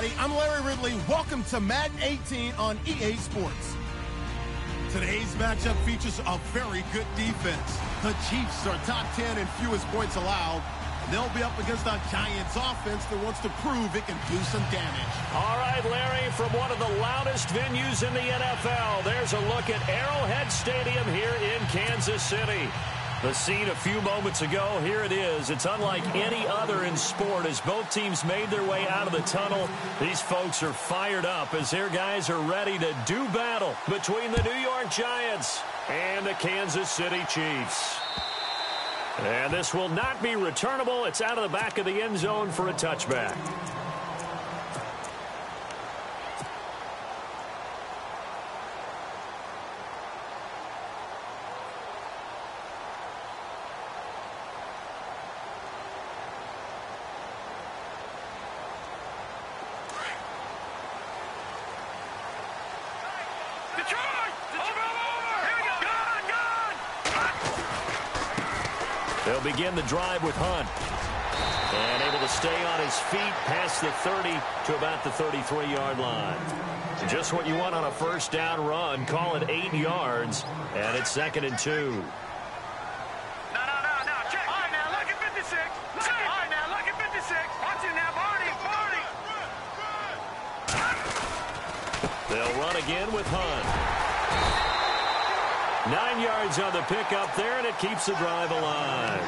everybody. I'm Larry Ridley. Welcome to Madden 18 on EA Sports. Today's matchup features a very good defense. The Chiefs are top 10 in fewest points allowed. They'll be up against a Giants offense that wants to prove it can do some damage. All right, Larry, from one of the loudest venues in the NFL, there's a look at Arrowhead Stadium here in Kansas City. The scene a few moments ago, here it is. It's unlike any other in sport as both teams made their way out of the tunnel. These folks are fired up as their guys are ready to do battle between the New York Giants and the Kansas City Chiefs. And this will not be returnable. It's out of the back of the end zone for a touchback. They'll begin the drive with Hunt. And able to stay on his feet past the 30 to about the 33-yard line. Just what you want on a first down run. Call it 8 yards. And it's 2nd and 2. No. Check. All right, now, look at 56. All right, now, look at 56. Watch it now, Barney. They'll run again with Hunt. 9 yards on the pickup there, and it keeps the drive alive.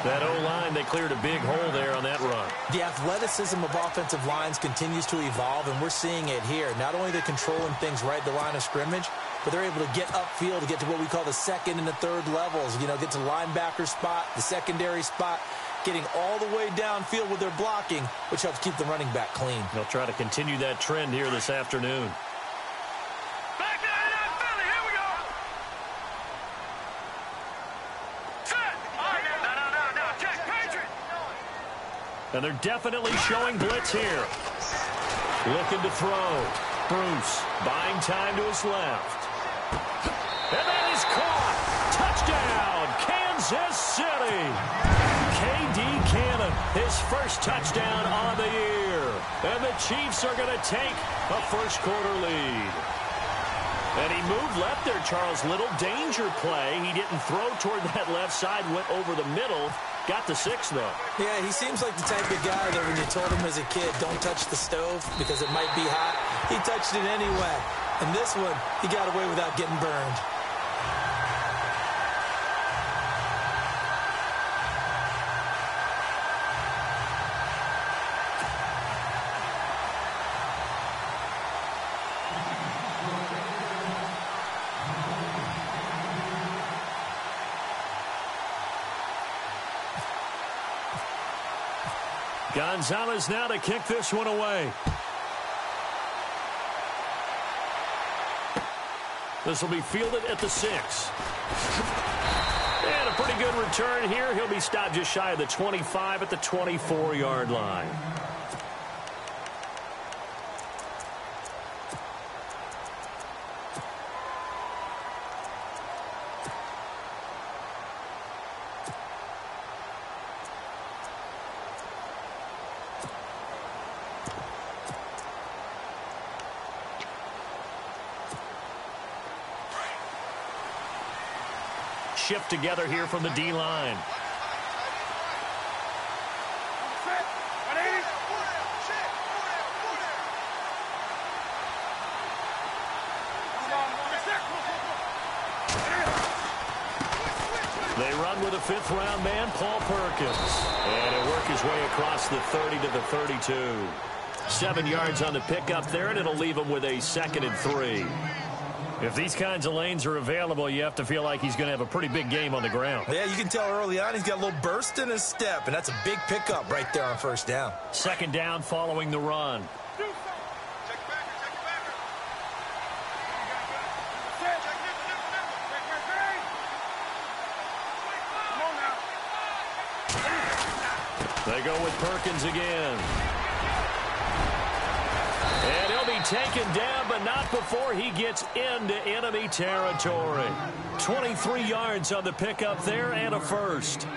That O-line, they cleared a big hole there on that run. The athleticism of offensive lines continues to evolve, and we're seeing it here. Not only they're controlling things right at the line of scrimmage, but they're able to get upfield to get to what we call the second and the third levels. You know, get to the linebacker spot, the secondary spot, getting all the way downfield with their blocking, which helps keep the running back clean. They'll try to continue that trend here this afternoon. And they're definitely showing blitz here. Looking to throw. Bruce buying time to his left. And that is caught. Touchdown, Kansas City. K.D. Cannon, his first touchdown on the year. And the Chiefs are going to take a first-quarter lead. And he moved left there, Charles Little. Danger play. He didn't throw toward that left side, went over the middle. Got the 6, though. Yeah, he seems like the type of guy that when you told him as a kid, don't touch the stove because it might be hot, he touched it anyway. And this one, he got away without getting burned. Gonzalez now to kick this one away. This will be fielded at the 6. And a pretty good return here. He'll be stopped just shy of the 25 at the 24-yard line. Shift together here from the D-line. They run with a 5th-round man, Paul Perkins. And he'll work his way across the 30 to the 32. 7 yards on the pickup there, and it'll leave him with a 2nd and 3. If these kinds of lanes are available, you have to feel like he's going to have a pretty big game on the ground. Yeah, you can tell early on he's got a little burst in his step, and that's a big pickup right there on first down. 2nd down following the run. They go with Perkins again. And he'll be taken down, but not before he gets into enemy territory. 23 yards on the pickup there and a first.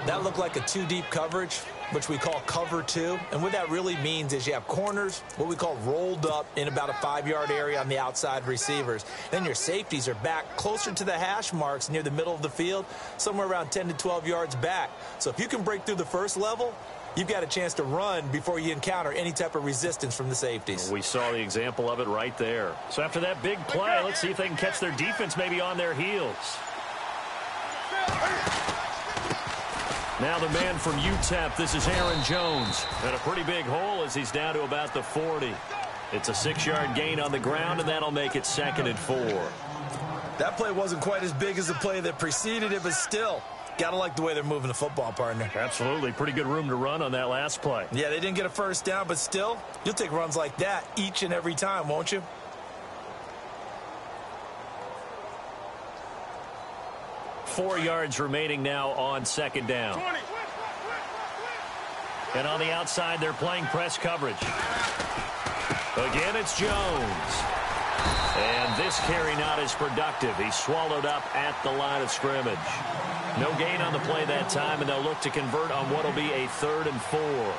That looked like a 2-deep coverage. which we call cover 2. And what that really means is you have corners, what we call rolled up in about a 5-yard area on the outside receivers. Then your safeties are back closer to the hash marks near the middle of the field, somewhere around 10 to 12 yards back. So if you can break through the first level, you've got a chance to run before you encounter any type of resistance from the safeties. We saw the example of it right there. So after that big play, let's see if they can catch their defense maybe on their heels. Now the man from UTEP, this is Aaron Jones. And a pretty big hole as he's down to about the 40. It's a 6-yard gain on the ground, and that'll make it 2nd and 4. That play wasn't quite as big as the play that preceded it, but still, gotta like the way they're moving the football, partner. Absolutely. Pretty good room to run on that last play. Yeah, they didn't get a first down, but still, you'll take runs like that each and every time, won't you? Four yards remaining now on 2nd down. And on the outside, they're playing press coverage. Again, it's Jones. And this carry not as productive. He's swallowed up at the line of scrimmage. No gain on the play that time, and they'll look to convert on what will be a 3rd and 4.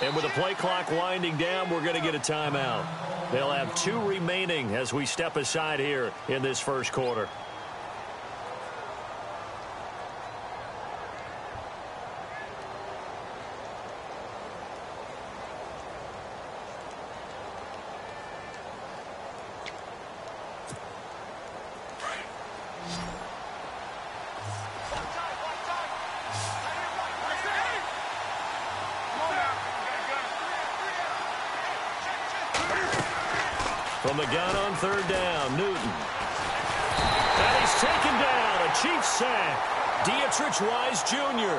And with the play clock winding down, we're going to get a timeout. They'll have 2 remaining as we step aside here in this first quarter. From the gun on 3rd down, Newton. And he's taken down, a Chiefs sack. Dietrich Wise Jr.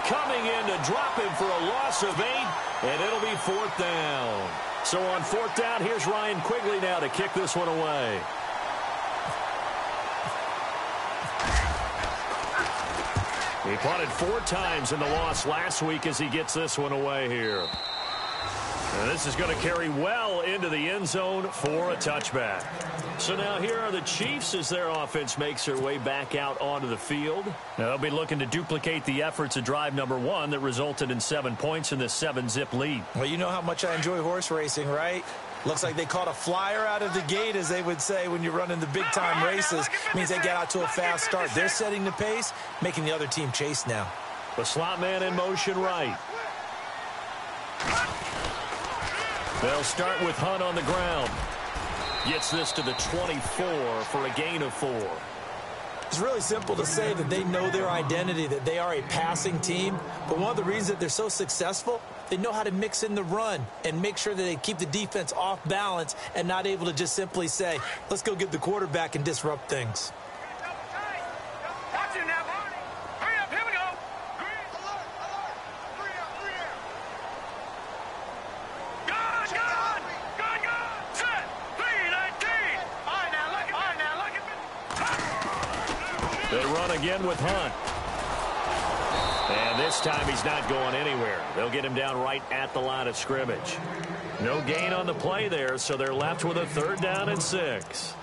coming in to drop him for a loss of 8, and it'll be 4th down. So on 4th down, here's Ryan Quigley now to kick this one away. He punted 4 times in the loss last week as he gets this one away here. And this is going to carry well into the end zone for a touchback. So now here are the Chiefs as their offense makes their way back out onto the field. Now they'll be looking to duplicate the efforts of drive number 1 that resulted in 7 points in this 7-zip lead. Well, you know how much I enjoy horse racing, right? Looks like they caught a flyer out of the gate, as they would say when you're running the big-time races. It means they get out to a fast start. They're setting the pace, making the other team chase now. The slot man in motion right. They'll start with Hunt on the ground. Gets this to the 24 for a gain of 4. It's really simple to say that they know their identity, that they are a passing team. But one of the reasons that they're so successful, they know how to mix in the run and make sure that they keep the defense off balance and not able to just simply say, let's go get the quarterback and disrupt things. Watch it now, Barney. Hurry up, here we go. Gun. Set. 3-19. All right, now, look at They run again with Hunt. And this time he's not going anywhere. They'll get him down right at the line of scrimmage. No gain on the play there, so they're left with a 3rd down and 6.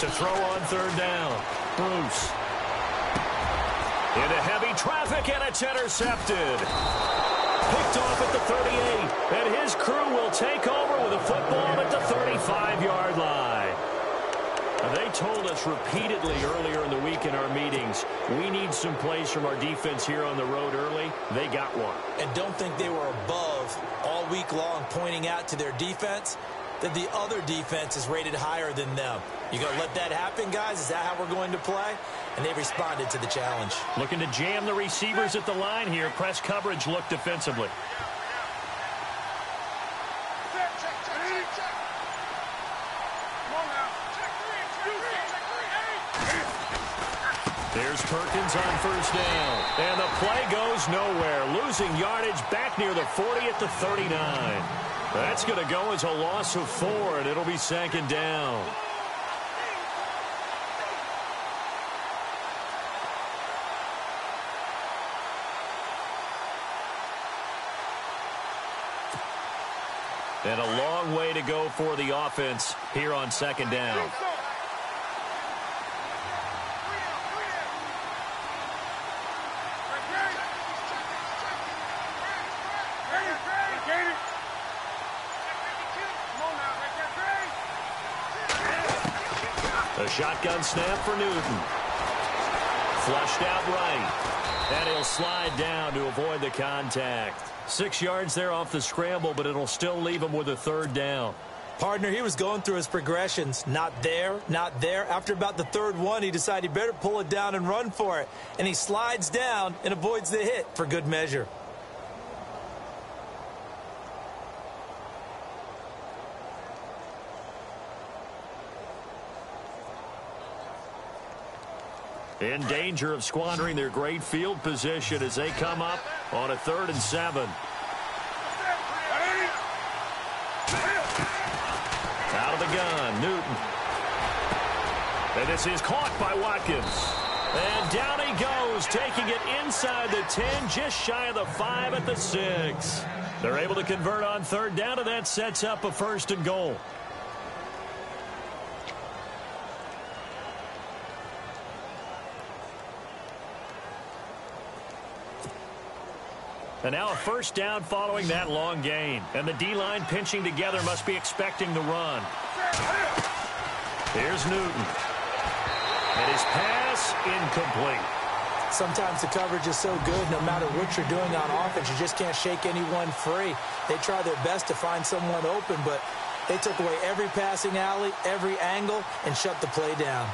To throw on 3rd down. Bruce. Into heavy traffic, and it's intercepted. Picked off at the 38, and his crew will take over with a football at the 35-yard line. Now, they told us repeatedly earlier in the week in our meetings, we need some plays from our defense here on the road early. They got one. And don't think they were above all week long pointing out to their defense. that the other defense is rated higher than them. You going to let that happen, guys? Is that how we're going to play? And they responded to the challenge. Looking to jam the receivers at the line here. Press coverage look defensively. Here's Perkins on first down. And the play goes nowhere. Losing yardage back near the 40 at the 39. That's going to go as a loss of 4, and it'll be second down. And a long way to go for the offense here on second down. A shotgun snap for Newton. Flushed out right. And he'll slide down to avoid the contact. 6 yards there off the scramble, but it'll still leave him with a third down. Partner, he was going through his progressions. Not there, not there. After about the third one, he decided he better pull it down and run for it. And he slides down and avoids the hit for good measure. In danger of squandering their great field position as they come up on a 3rd and 7. Out of the gun, Newton. And this is caught by Watkins. And down he goes, taking it inside the 10, just shy of the 5 at the 6. They're able to convert on 3rd down, and that sets up a 1st and goal. And now a 1st down following that long gain. And the D-line pinching together must be expecting the run. Here's Newton. And his pass incomplete. Sometimes the coverage is so good, no matter what you're doing on offense, you just can't shake anyone free. They try their best to find someone open, but they took away every passing alley, every angle, and shut the play down.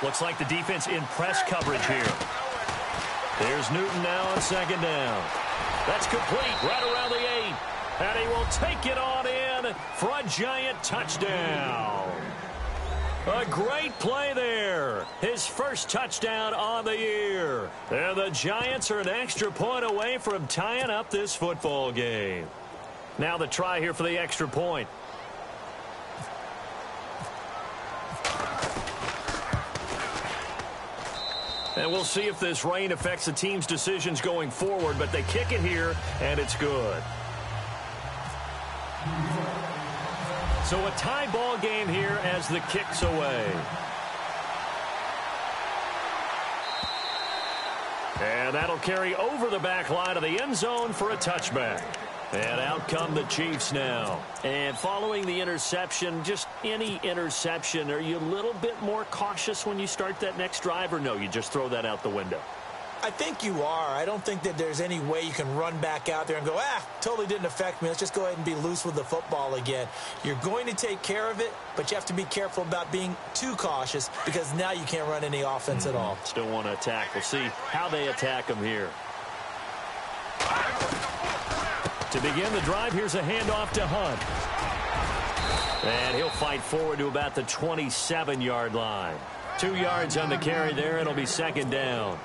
Looks like the defense in press coverage here. There's Newton now on 2nd down. That's complete right around the 8. And he will take it on in for a giant touchdown. A great play there. His first touchdown on the year. And the Giants are an extra point away from tying up this football game. Now the try here for the extra point. And we'll see if this rain affects the team's decisions going forward, but they kick it here, and it's good. So a tie ball game here as the kick's away. And that'll carry over the back line of the end zone for a touchback. And out come the Chiefs now. And following the interception, just any interception, are you a little bit more cautious when you start that next drive, or no, you just throw that out the window? I think you are. I don't think that there's any way you can run back out there and go, totally didn't affect me. Let's just go ahead and be loose with the football again. You're going to take care of it, but you have to be careful about being too cautious because now you can't run any offense at all. Still want to attack. We'll see how they attack them here. To begin the drive, here's a handoff to Hunt. And he'll fight forward to about the 27-yard line. 2 yards on the carry there. It'll be 2nd down.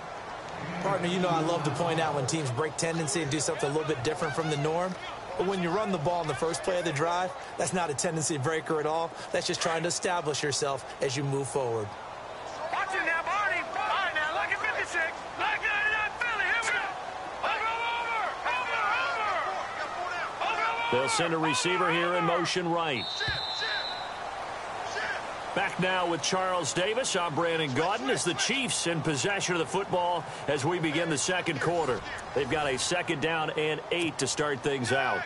Partner, you know I love to point out when teams break tendency and do something a little bit different from the norm. But when you run the ball in the first play of the drive, that's not a tendency breaker at all. That's just trying to establish yourself as you move forward. Watch it now, Barney. All right, now, look at 56. Look at that Philly. Here we go. They'll send a receiver here in motion right. Back now with Charles Davis. I'm Brandon Gaudin as the Chiefs in possession of the football as we begin the 2nd quarter. They've got a 2nd down and 8 to start things out.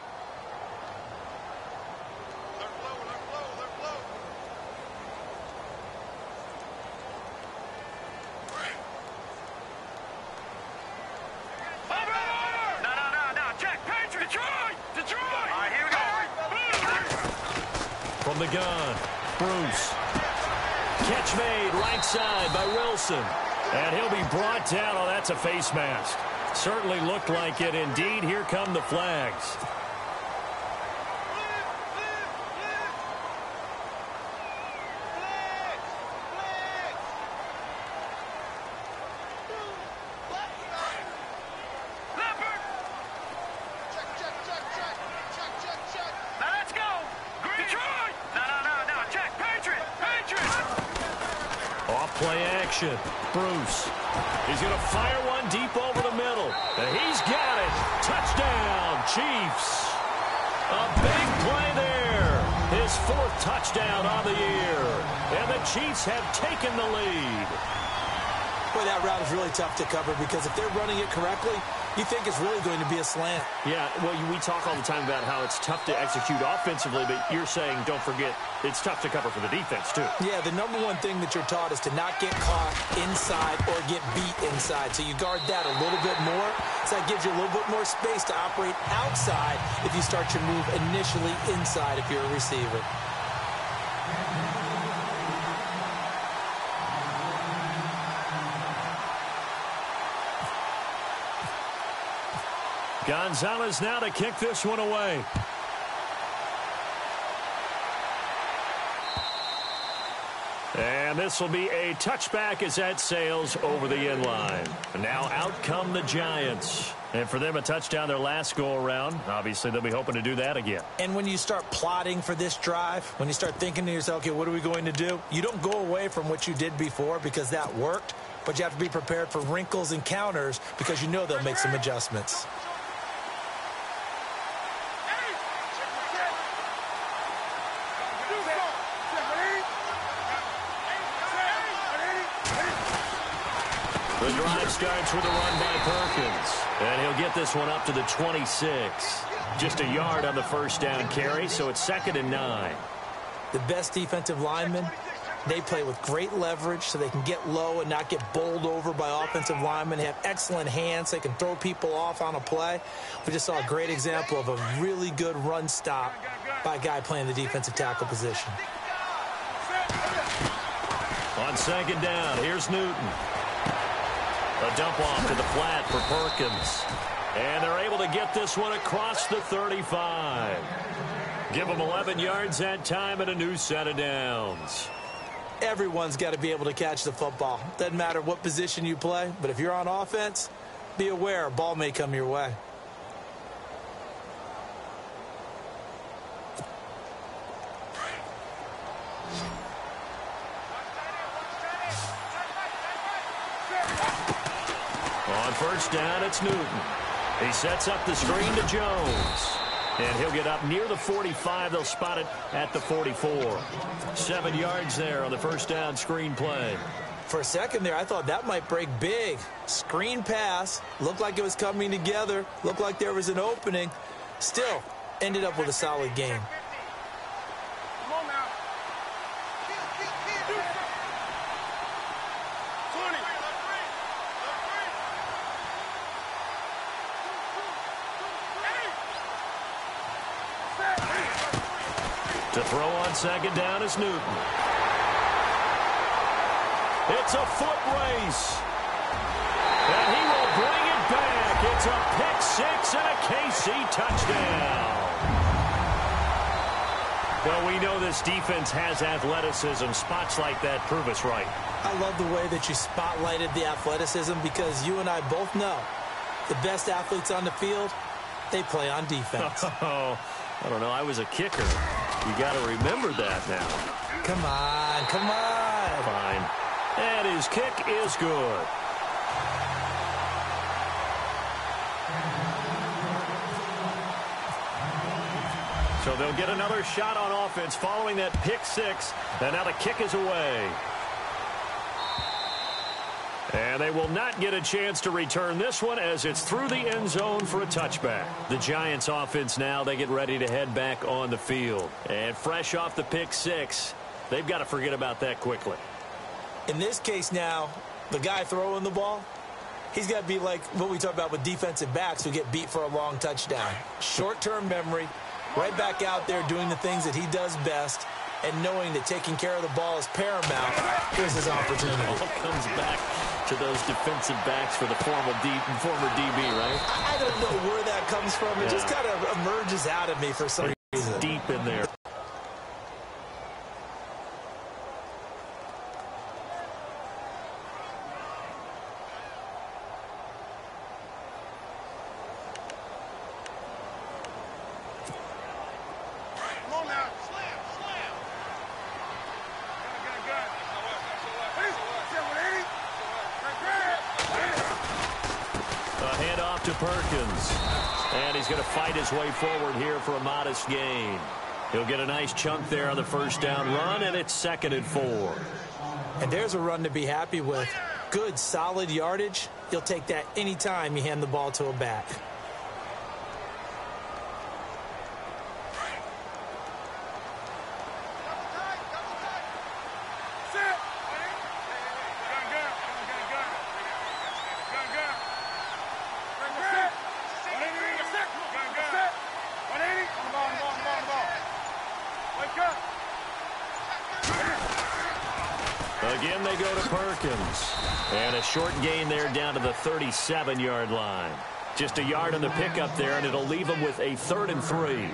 the gun. Bruce. Catch made right side by Wilson. And he'll be brought down. Oh, that's a face mask. Certainly looked like it. Indeed, here come the flags. Play action. Bruce. He's going to fire one deep over the middle. And he's got it. Touchdown, Chiefs. A big play there. His 4th touchdown on the year. And the Chiefs have taken the lead. Boy, that route is really tough to cover because if they're running it correctly, you think it's really going to be a slant. Yeah, well, we talk all the time about how it's tough to execute offensively, but you're saying, don't forget, it's tough to cover for the defense, too. Yeah, the number one thing that you're taught is to not get caught inside or get beat inside. So you guard that a little bit more. So that gives you a little bit more space to operate outside if you start your move initially inside if you're a receiver. Gonzalez now to kick this one away. And this will be a touchback as that sails over the end line. And now out come the Giants. And for them, a touchdown their last go-around. Obviously, they'll be hoping to do that again. And when you start plotting for this drive, when you start thinking to yourself, okay, what are we going to do? You don't go away from what you did before because that worked. But you have to be prepared for wrinkles and counters because you know they'll make some adjustments. The drive starts with a run by Perkins. And he'll get this one up to the 26. Just a yard on the first down carry, so it's 2nd and 9. The best defensive linemen, they play with great leverage so they can get low and not get bowled over by offensive linemen. They have excellent hands. They can throw people off on a play. We just saw a great example of a really good run stop by a guy playing the defensive tackle position. On 2nd down, here's Newton. A dump off to the flat for Perkins. And they're able to get this one across the 35. Give them 11 yards that time and a new set of downs. Everyone's got to be able to catch the football. Doesn't matter what position you play, but if you're on offense, be aware a ball may come your way. On 1st down, it's Newton. He sets up the screen to Jones. And he'll get up near the 45. They'll spot it at the 44. 7 yards there on the 1st down screen play. For a second there, I thought that might break big. Screen pass. Looked like it was coming together. Looked like there was an opening. Still, ended up with a solid game. To throw on 2nd down is Newton. It's a foot race. And he will bring it back. It's a pick 6 and a KC touchdown. Well, we know this defense has athleticism. Spots like that prove us right. I love the way that you spotlighted the athleticism because you and I both know the best athletes on the field, they play on defense. Oh, I don't know. I was a kicker. You got to remember that now. Come on, come on. Fine. And his kick is good. So they'll get another shot on offense following that pick 6. And now the kick is away. And they will not get a chance to return this one as it's through the end zone for a touchback. The Giants offense now, they get ready to head back on the field. And fresh off the pick 6, they've got to forget about that quickly. In this case now, the guy throwing the ball, he's got to be like what we talk about with defensive backs who get beat for a long touchdown. Short-term memory, right back out there doing the things that he does best, and knowing that taking care of the ball is paramount, here's his opportunity. It all comes back to those defensive backs for the former DB, right? I don't know where that comes from. It just kind of emerges out of me for some reason. Deep in there. To Perkins, and he's going to fight his way forward here for a modest gain. He'll get a nice chunk there on the first down run, and it's 2nd and 4. And there's a run to be happy with. Good, solid yardage. You'll take that anytime you hand the ball to a back. Again, they go to Perkins. And a short gain there down to the 37-yard line. Just a yard on the pickup there, and it'll leave him with a 3rd and 3.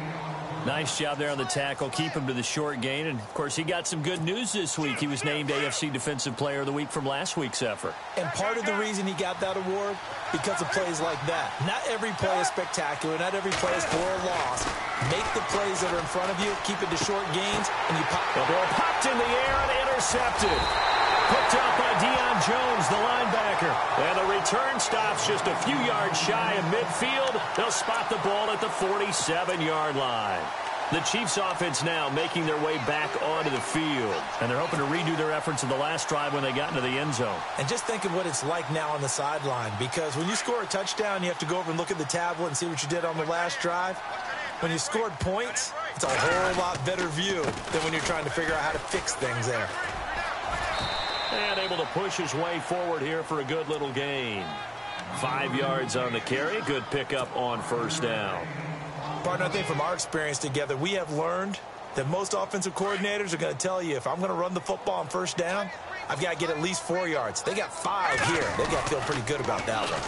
Nice job there on the tackle. Keep him to the short gain. And, of course, he got some good news this week. He was named AFC Defensive Player of the Week from last week's effort. And part of the reason he got that award, because of plays like that. Not every play is spectacular. Not every play is for a loss. Make the plays that are in front of you. Keep it to short gains, and you pop. The ball popped in the air and intercepted. Picked up by Deion Jones, the linebacker. And the return stops just a few yards shy of midfield. They'll spot the ball at the 47-yard line. The Chiefs offense now making their way back onto the field. And they're hoping to redo their efforts in the last drive when they got into the end zone. And just think of what it's like now on the sideline. Because when you score a touchdown, you have to go over and look at the tablet and see what you did on the last drive. When you scored points, it's a whole lot better view than when you're trying to figure out how to fix things there. And able to push his way forward here for a good little gain. 5 yards on the carry. Good pickup on first down. Partner, I think from our experience together, we have learned that most offensive coordinators are going to tell you, if I'm going to run the football on first down, I've got to get at least 4 yards. They got 5 here. They got to feel pretty good about that one.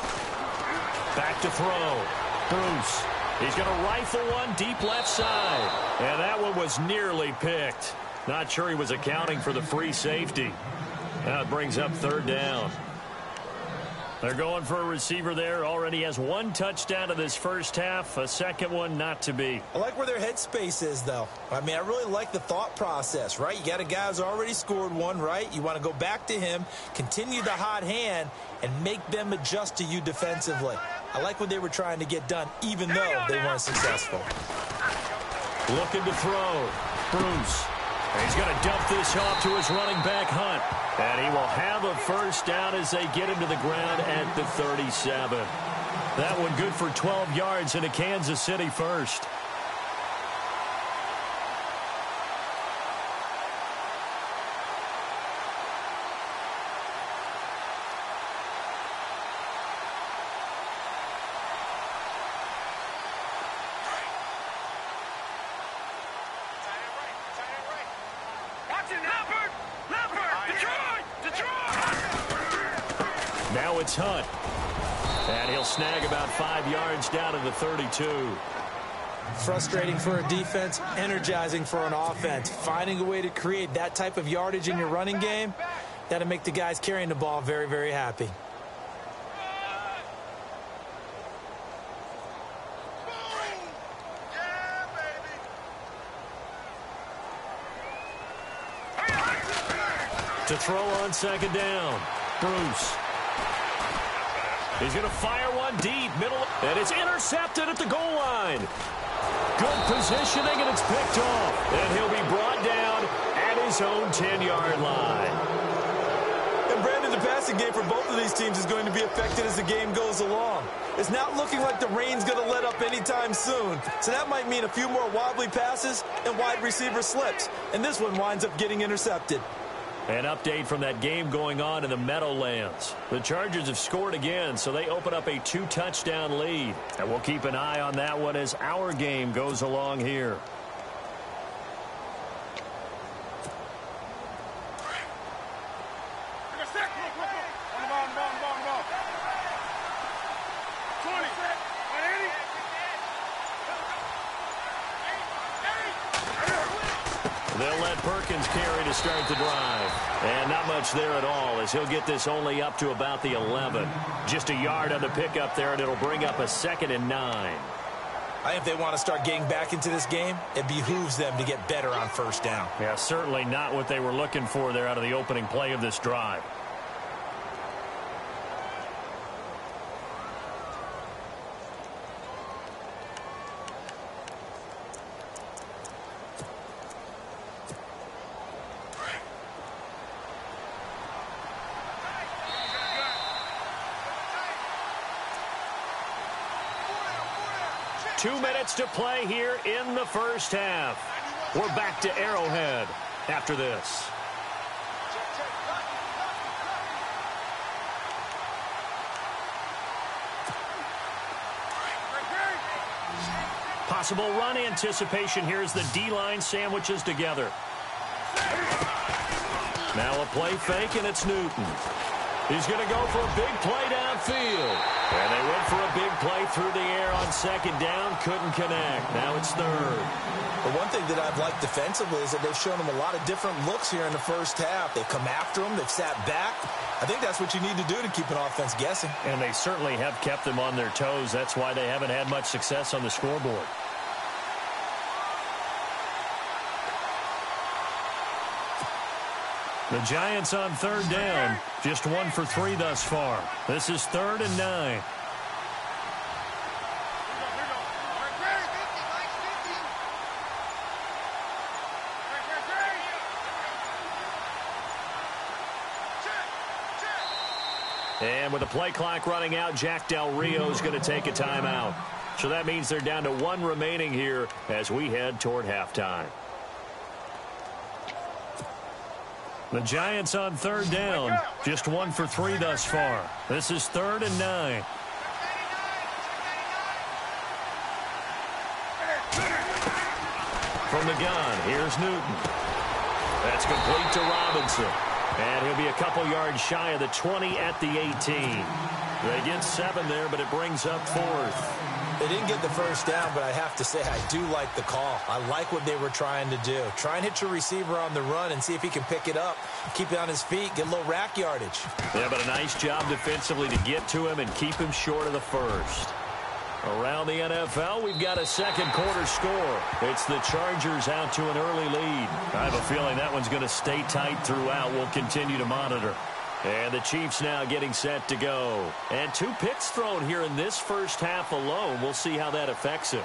Back to throw. Bruce. He's going to rifle one deep left side. And that one was nearly picked. Not sure he was accounting for the free safety. Now it brings up 3rd down. They're going for a receiver there. Already has 1 touchdown in this first half. A second one not to be. I like where their headspace is, though. I mean, I really like the thought process, right? You got a guy who's already scored one, right? You want to go back to him, continue the hot hand, and make them adjust to you defensively. I like what they were trying to get done, even though they weren't successful. Looking to throw. Bruce. And he's going to dump this off to his running back, Hunt. And he will have a first down as they get him to the ground at the 37. That one good for 12 yards into Kansas City first. Now it's Hunt. And he'll snag about 5 yards down to the 32. Frustrating for a defense, energizing for an offense. Finding a way to create that type of yardage in your running game, that'll make the guys carrying the ball very, very happy. To throw on 2nd down. Bruce. He's going to fire one deep, middle, and it's intercepted at the goal line. Good positioning, and it's picked off. And he'll be brought down at his own 10-yard line. And Brandon, the passing game for both of these teams is going to be affected as the game goes along. It's not looking like the rain's going to let up anytime soon. So that might mean a few more wobbly passes and wide receiver slips. And this one winds up getting intercepted. An update from that game going on in the Meadowlands. The Chargers have scored again, so they open up a 2-touchdown lead. And we'll keep an eye on that one as our game goes along here. They'll let Perkins carry to start the drive. And not much there at all as he'll get this only up to about the 11. Just a yard on the pickup there, and it'll bring up a 2nd and 9. I think if they want to start getting back into this game, it behooves them to get better on first down. Yeah, certainly not what they were looking for there out of the opening play of this drive. Two minutes to play here in the first half. We're back to Arrowhead after this. Possible run anticipation here as the D-line sandwiches together. Now a play fake, and it's Newton. He's going to go for a big play downfield. And they went for a big play through the air on 2nd down. Couldn't connect. Now it's 3rd. But one thing that I've liked defensively is that they've shown them a lot of different looks here in the first half. They've come after them. They've sat back. I think that's what you need to do to keep an offense guessing. And they certainly have kept them on their toes. That's why they haven't had much success on the scoreboard. The Giants on 3rd down. Just 1 for 3 thus far. This is 3rd and 9. And with the play clock running out, Jack Del Rio is going to take a timeout. So that means they're down to 1 remaining here as we head toward halftime. The Giants on 3rd down. Just 1 for 3 thus far. This is 3rd and 9. From the gun, here's Newton. That's complete to Robinson. And he'll be a couple yards shy of the 20 at the 18. They get 7 there, but it brings up 4th. They didn't get the first down, but I have to say I do like the call. I like what they were trying to do. Try and hit your receiver on the run and see if he can pick it up, keep it on his feet, get a little rack yardage. Yeah, but a nice job defensively to get to him and keep him short of the first. Around the NFL, we've got a second quarter score. It's the Chargers out to an early lead. I have a feeling that one's going to stay tight throughout. We'll continue to monitor. And the Chiefs now getting set to go. And 2 picks thrown here in this first half alone. We'll see how that affects him.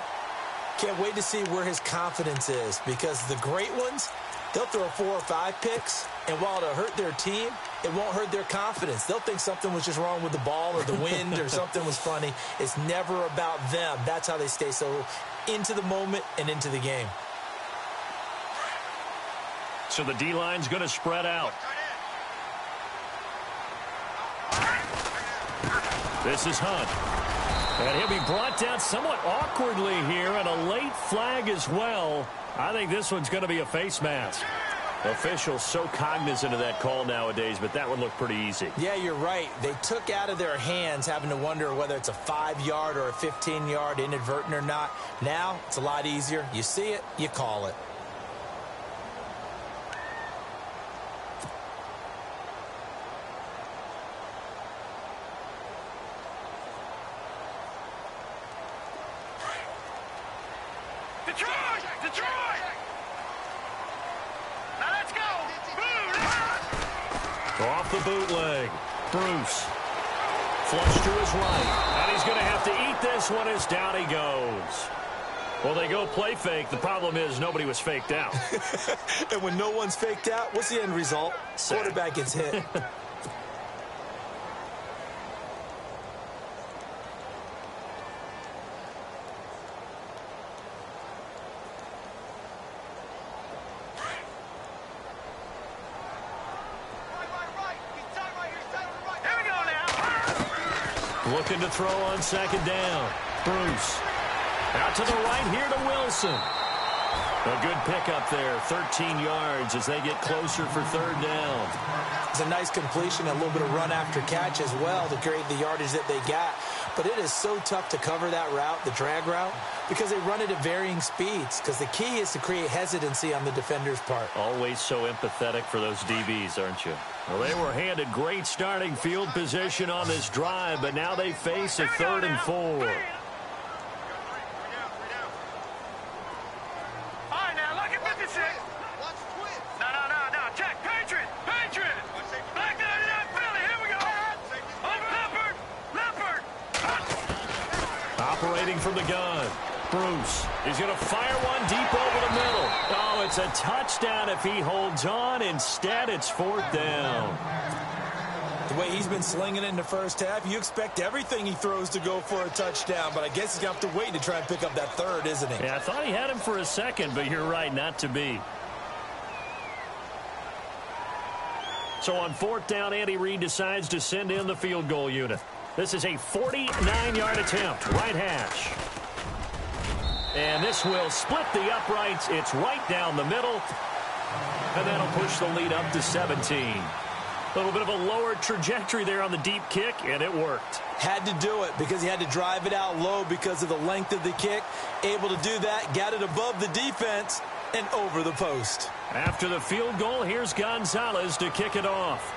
Can't wait to see where his confidence is, because the great ones, they'll throw 4 or 5 picks, and while it'll hurt their team, it won't hurt their confidence. They'll think something was just wrong with the ball or the wind or something was funny. It's never about them. That's how they stay so into the moment and into the game. So the D-line's going to spread out. This is Hunt. And he'll be brought down somewhat awkwardly here, and a late flag as well. I think this one's going to be a face mask. Officials so cognizant of that call nowadays, but that one looked pretty easy. Yeah, you're right. They took out of their hands having to wonder whether it's a 5-yard or a 15-yard inadvertent or not. Now, it's a lot easier. You see it, you call it. Off the bootleg. Bruce. Flush to his right. And he's going to have to eat this one as down he goes. Well, they go play fake. The problem is nobody was faked out. And when no one's faked out, what's the end result? Quarterback gets hit. Looking to throw on 2nd down. Bruce. Out to the right here to Wilson. A good pickup there, 13 yards as they get closer for third down. It's a nice completion, a little bit of run after catch as well to create the yardage that they got. But it is so tough to cover that route, the drag route, because they run it at varying speeds. Because the key is to create hesitancy on the defender's part. Always so empathetic for those DBs, aren't you? Well, they were handed great starting field position on this drive, but now they face a 3rd and 4. Operating from the gun, Bruce is going to fire one deep over the middle. Oh, it's a touchdown if he holds on. Instead, it's 4th down. The way he's been slinging it in the first half, you expect everything he throws to go for a touchdown, but I guess he's going to have to wait to try and pick up that 3rd, isn't he? Yeah, I thought he had him for a second, but you're right, not to be. So on 4th down, Andy Reid decides to send in the field goal unit. This is a 49-yard attempt, right hash. And this will split the uprights. It's right down the middle. And that'll push the lead up to 17. A little bit of a lower trajectory there on the deep kick, and it worked. Had to do it because he had to drive it out low because of the length of the kick. Able to do that, got it above the defense, and over the post. After the field goal, here's Gonzalez to kick it off.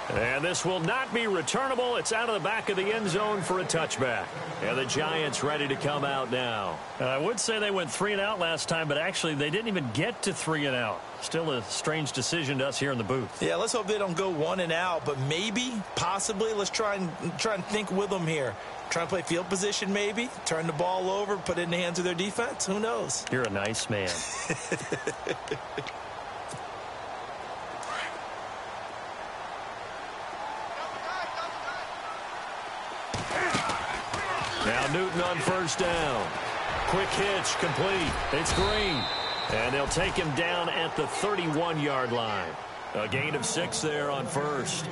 And this will not be returnable. It's out of the back of the end zone for a touchback. And the Giants ready to come out now. I would say they went 3 and out last time, but actually they didn't even get to 3 and out. Still a strange decision to us here in the booth. Yeah, let's hope they don't go 1 and out, but maybe, possibly, let's try and think with them here. Try and play field position maybe, turn the ball over, put it in the hands of their defense. Who knows? You're a nice man. Now Newton on 1st down. Quick hitch, complete. It's Green. And they'll take him down at the 31-yard line. A gain of 6 there on 1st.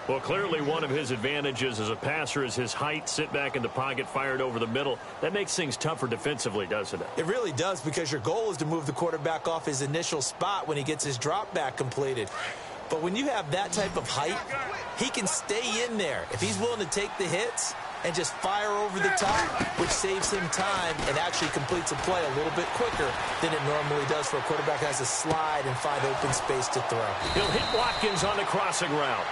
Well, clearly one of his advantages as a passer is his height, sit back in the pocket, fired over the middle. That makes things tougher defensively, doesn't it? It really does, because your goal is to move the quarterback off his initial spot when he gets his drop back completed. But when you have that type of height, he can stay in there. If he's willing to take the hits and just fire over the top, which saves him time and actually completes a play a little bit quicker than it normally does for a quarterback who has to slide and find open space to throw. He'll hit Watkins on the crossing route.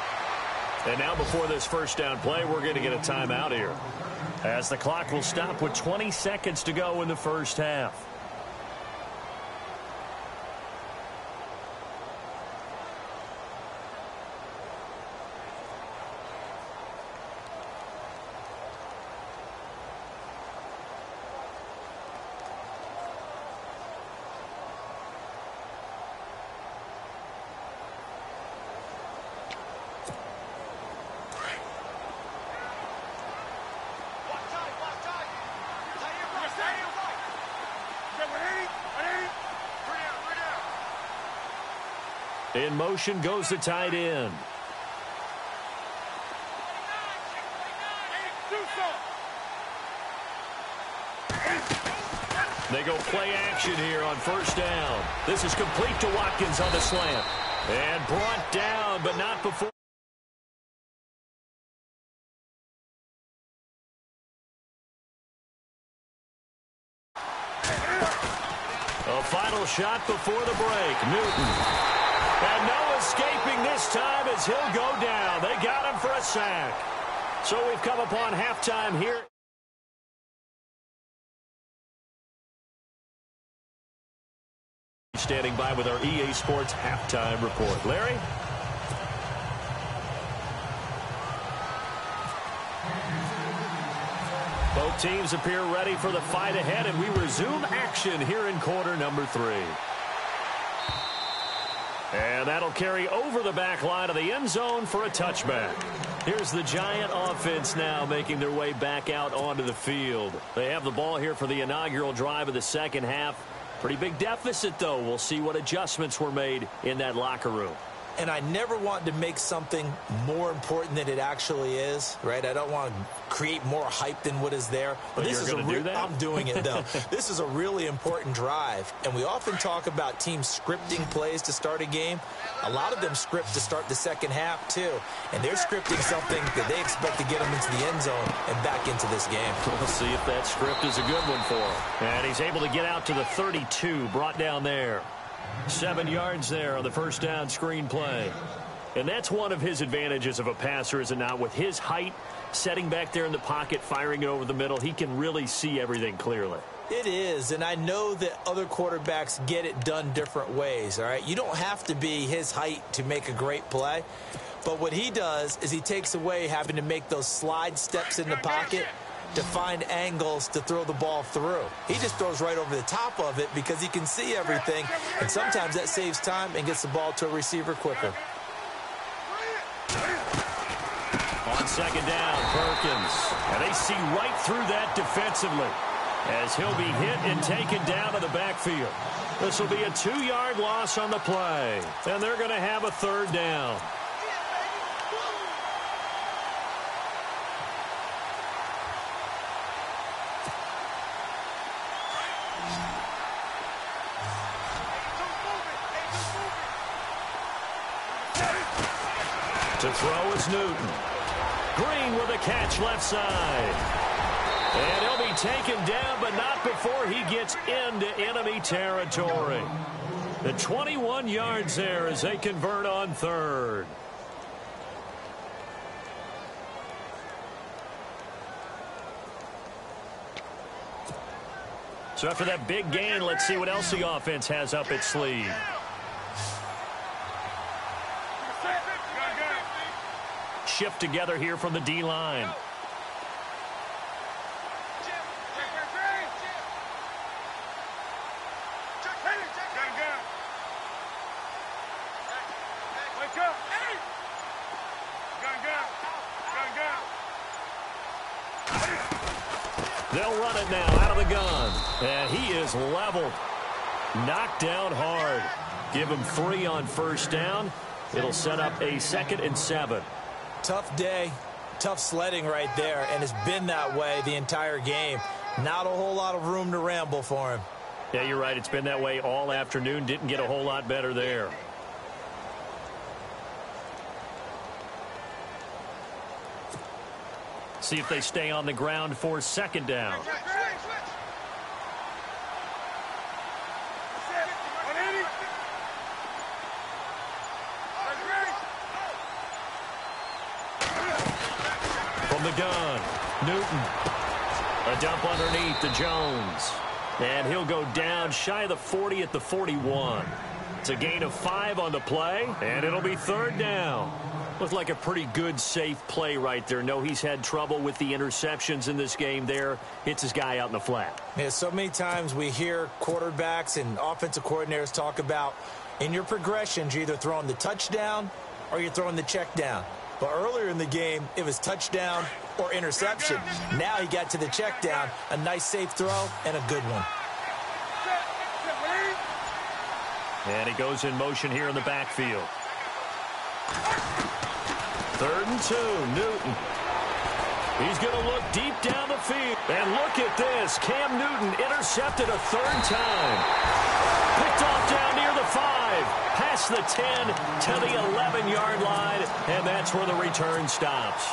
And now before this 1st down play, we're going to get a timeout here, as the clock will stop with 20 seconds to go in the 1st half. In motion goes the tight end. They go play action here on 1st down. This is complete to Watkins on the slant. And brought down, but not before. A final shot before the break. Newton. And no escaping this time as he'll go down. They got him for a sack. So we've come upon halftime here. Standing by with our EA Sports halftime report. Larry? Both teams appear ready for the fight ahead, and we resume action here in quarter number 3. And that'll carry over the back line of the end zone for a touchback. Here's the Giant offense now making their way back out onto the field. They have the ball here for the inaugural drive of the 2nd half. Pretty big deficit, though. We'll see what adjustments were made in that locker room. and I never want to make something more important than it actually is, right? I don't want to create more hype than what is there. But this is I'm doing it, though. This is a really important drive, and we often talk about teams scripting plays to start a game. A lot of them script to start the second half, too, and they're scripting something that they expect to get them into the end zone and back into this game. We'll see if that script is a good one for him. And he's able to get out to the 32, brought down there. 7 yards there on the first down screen play. And that's one of his advantages of a passer, is it not? With his height, setting back there in the pocket, firing it over the middle, he can really see everything clearly. It is, and I know that other quarterbacks get it done different ways, all right? You don't have to be his height to make a great play, but what he does is he takes away having to make those slide steps in the pocket to find angles to throw the ball through. He just throws right over the top of it because he can see everything, and sometimes that saves time and gets the ball to a receiver quicker. On second down, Perkins. And they see right through that defensively as he'll be hit and taken down to the backfield. This will be a 2-yard loss on the play, and they're going to have a third down. To throw is Newton. Green with a catch left side. And he'll be taken down, but not before he gets into enemy territory. The 21 yards there as they convert on third. So after that big gain, let's see what else the offense has up its sleeve. Shift together here from the D-line. They'll run it now out of the gun. And he is leveled. Knocked down hard. Give him 3 on first down. It'll set up a 2nd and 7. Tough day, tough sledding right there, and it's been that way the entire game. Not a whole lot of room to ramble for him. Yeah, you're right. It's been that way all afternoon. Didn't get a whole lot better there. See if they stay on the ground for second down. From the gun, Newton. A dump underneath to Jones. And he'll go down shy of the 40 at the 41. It's a gain of 5 on the play, and it'll be third down. Looked like a pretty good, safe play right there. No, he's had trouble with the interceptions in this game there. Hits his guy out in the flat. Yeah, so many times we hear quarterbacks and offensive coordinators talk about in your progressions, you're either throwing the touchdown or you're throwing the check down. But earlier in the game, it was touchdown or interception. Now he got to the check down, a nice safe throw, and a good one. And he goes in motion here in the backfield. 3rd and 2, Newton. He's going to look deep down the field. And look at this. Cam Newton intercepted a 3rd time. Picked off down near the 5. Past the 10 to the 11-yard line. And that's where the return stops.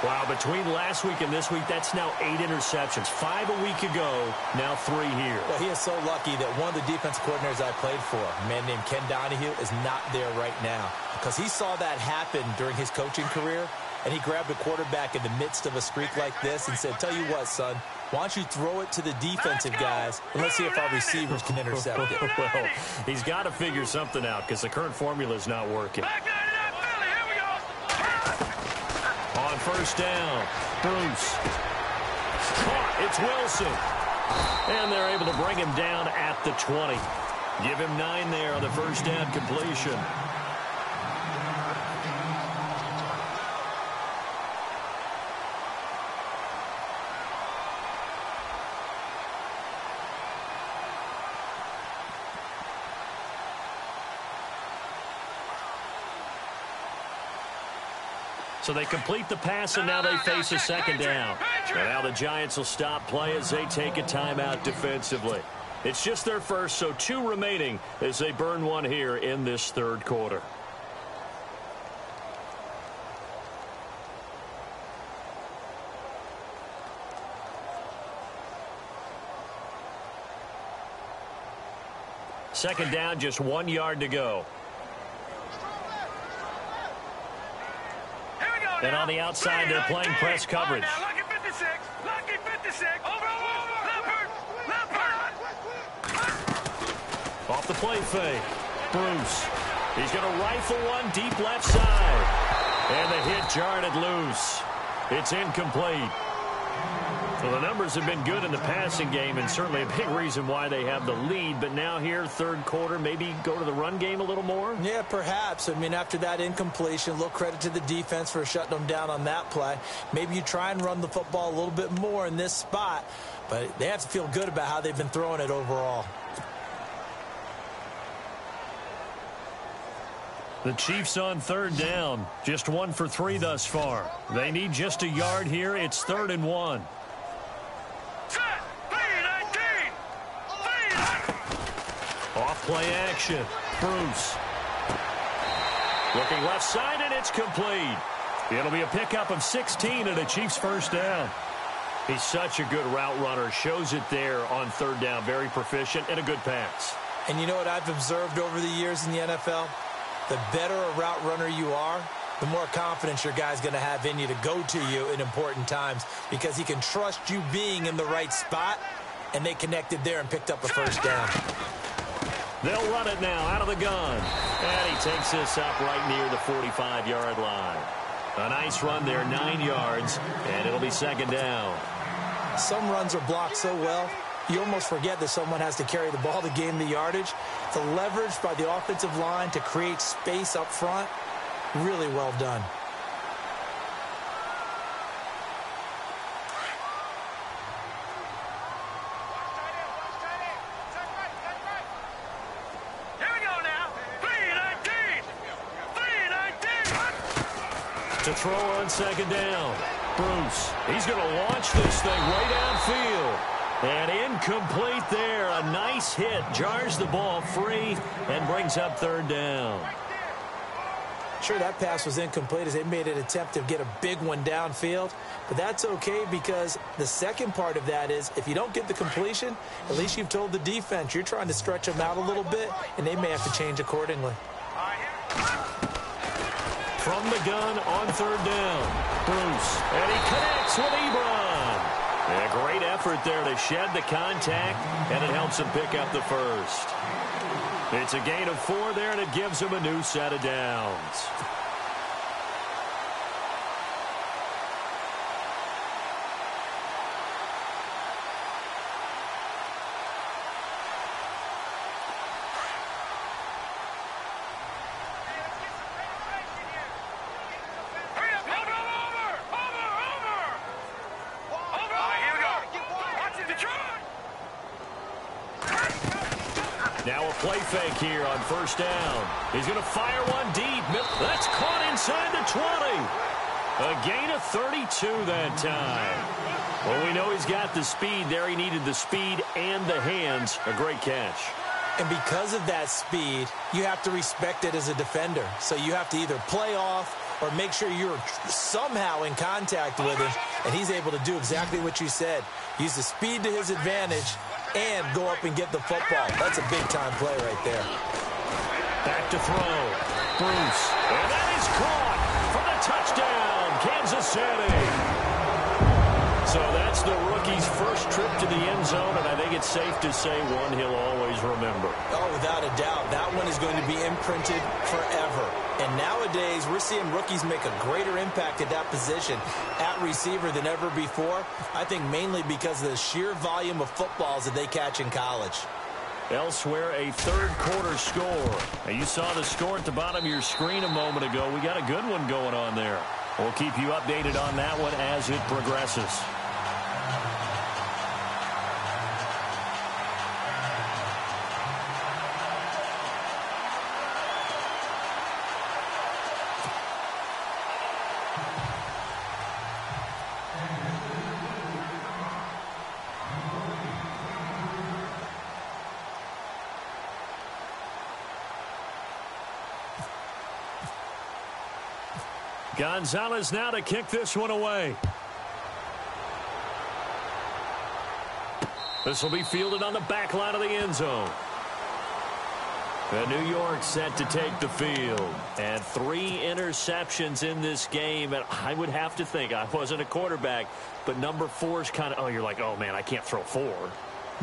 Wow, between last week and this week, that's now 8 interceptions. 5 a week ago, now 3 here. Well, he is so lucky that one of the defensive coordinators I played for, a man named Ken Donahue, is not there right now. Because he saw that happen during his coaching career, and he grabbed a quarterback in the midst of a streak like this and said, tell you what, son, why don't you throw it to the defensive guys, and let's see if our receivers can intercept it. Well, he's got to figure something out because the current formula is not working. On first down, Bruce. Caught, it's Wilson. And they're able to bring him down at the 20. Give him 9 there on the first down completion. So they complete the pass, and now they face a second down. And now the Giants will stop play as they take a timeout defensively. It's just their first, so 2 remaining as they burn one here in this third quarter. Second down, just 1 yard to go. And on the outside, they're playing press coverage. Lucky 56. Lucky 56. Over. Off the play fake. Bruce. He's going to rifle one deep left side. And the hit jarred it loose. It's incomplete. Well, the numbers have been good in the passing game, and certainly a big reason why they have the lead. But now here, third quarter, maybe go to the run game a little more? Yeah, perhaps. I mean, after that incompletion, a little credit to the defense for shutting them down on that play. Maybe you try and run the football a little bit more in this spot, but they have to feel good about how they've been throwing it overall. The Chiefs on third down. Just 1 for 3 thus far. They need just a yard here. It's 3rd and 1. Off play action. Bruce. Looking left side, and it's complete. It'll be a pickup of 16 and a Chiefs first down. He's such a good route runner. Shows it there on third down. Very proficient and a good pass. And you know what I've observed over the years in the NFL? The better a route runner you are, the more confidence your guy's going to have in you to go to you in important times because he can trust you being in the right spot, and they connected there and picked up a first down. They'll run it now out of the gun. And he takes this up right near the 45-yard line. A nice run there, 9 yards, and it'll be second down. Some runs are blocked so well, you almost forget that someone has to carry the ball to gain the yardage. The leverage by the offensive line to create space up front, really well done. To throw on second down. Bruce, he's going to launch this thing way downfield. And incomplete there. A nice hit. Jars the ball free and brings up third down. Sure, that pass was incomplete as they made an attempt to get a big one downfield. But that's okay because the second part of that is if you don't get the completion, at least you've told the defense you're trying to stretch them out a little bit, and they may have to change accordingly. From the gun on third down. Bruce. And he connects with Ebron. And a great effort there to shed the contact, and it helps him pick up the first. It's a gain of 4 there, and it gives him a new set of downs. Now a play fake here on first down. He's going to fire one deep. That's caught inside the 20. A gain of 32 that time. Well, we know he's got the speed there. He needed the speed and the hands. A great catch. And because of that speed, you have to respect it as a defender. So you have to either play off or make sure you're somehow in contact with him. And he's able to do exactly what you said. Use the speed to his advantage and go up and get the football. That's a big-time play right there. Back to throw. Bruce. And that is caught for the touchdown, Kansas City. So that's the rookie's first trip to the end zone, and I think it's safe to say one he'll always remember. Oh, without a doubt. That one is going to be imprinted forever. And nowadays, we're seeing rookies make a greater impact at that position at receiver than ever before. I think mainly because of the sheer volume of footballs that they catch in college. Elsewhere, a third quarter score. Now, you saw the score at the bottom of your screen a moment ago. We got a good one going on there. We'll keep you updated on that one as it progresses. Gonzalez now to kick this one away. This will be fielded on the back line of the end zone. And New York set to take the field. And 3 interceptions in this game. And I would have to think, I wasn't a quarterback, but number 4 is kind of, oh, you're like, oh, man, I can't throw 4.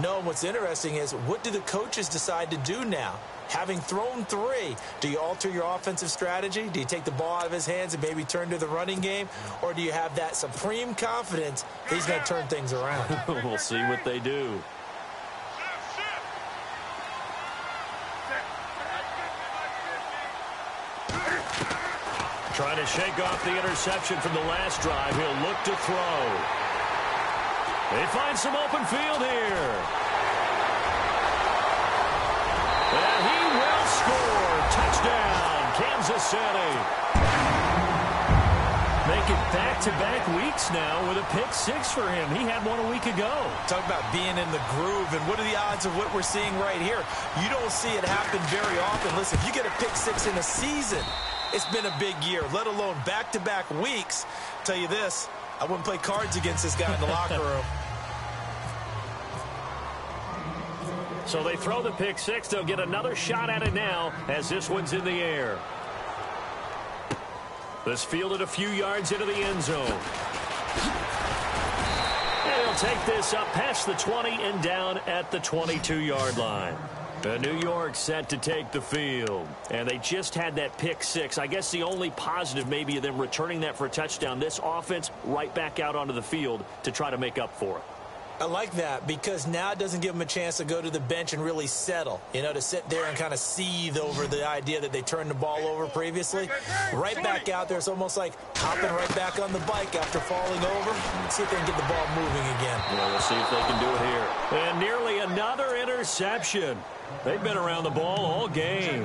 No, what's interesting is, what do the coaches decide to do now? Having thrown 3, do you alter your offensive strategy? Do you take the ball out of his hands and maybe turn to the running game? Or do you have that supreme confidence that he's going to turn things around? We'll see what they do. Trying to shake off the interception from the last drive. He'll look to throw. They find some open field here. And he will score. Touchdown, Kansas City. Make it back-to-back weeks now with a pick 6 for him. He had one a week ago. Talk about being in the groove, and what are the odds of what we're seeing right here? You don't see it happen very often. Listen, if you get a pick 6 in a season, it's been a big year, let alone back-to-back weeks. Tell you this, I wouldn't play cards against this guy in the locker room. So they throw the pick 6. They'll get another shot at it now as this one's in the air. This fielded a few yards into the end zone. And he'll take this up past the 20 and down at the 22-yard line. New York set to take the field. And they just had that pick 6. I guess the only positive maybe of them returning that for a touchdown. This offense right back out onto the field to try to make up for it. I like that because now it doesn't give them a chance to go to the bench and really settle, you know, to sit there and kind of seethe over the idea that they turned the ball over previously. Right back out there, it's almost like hopping right back on the bike after falling over. Let's see if they can get the ball moving again. Yeah, we'll see if they can do it here. And nearly another interception. They've been around the ball all game.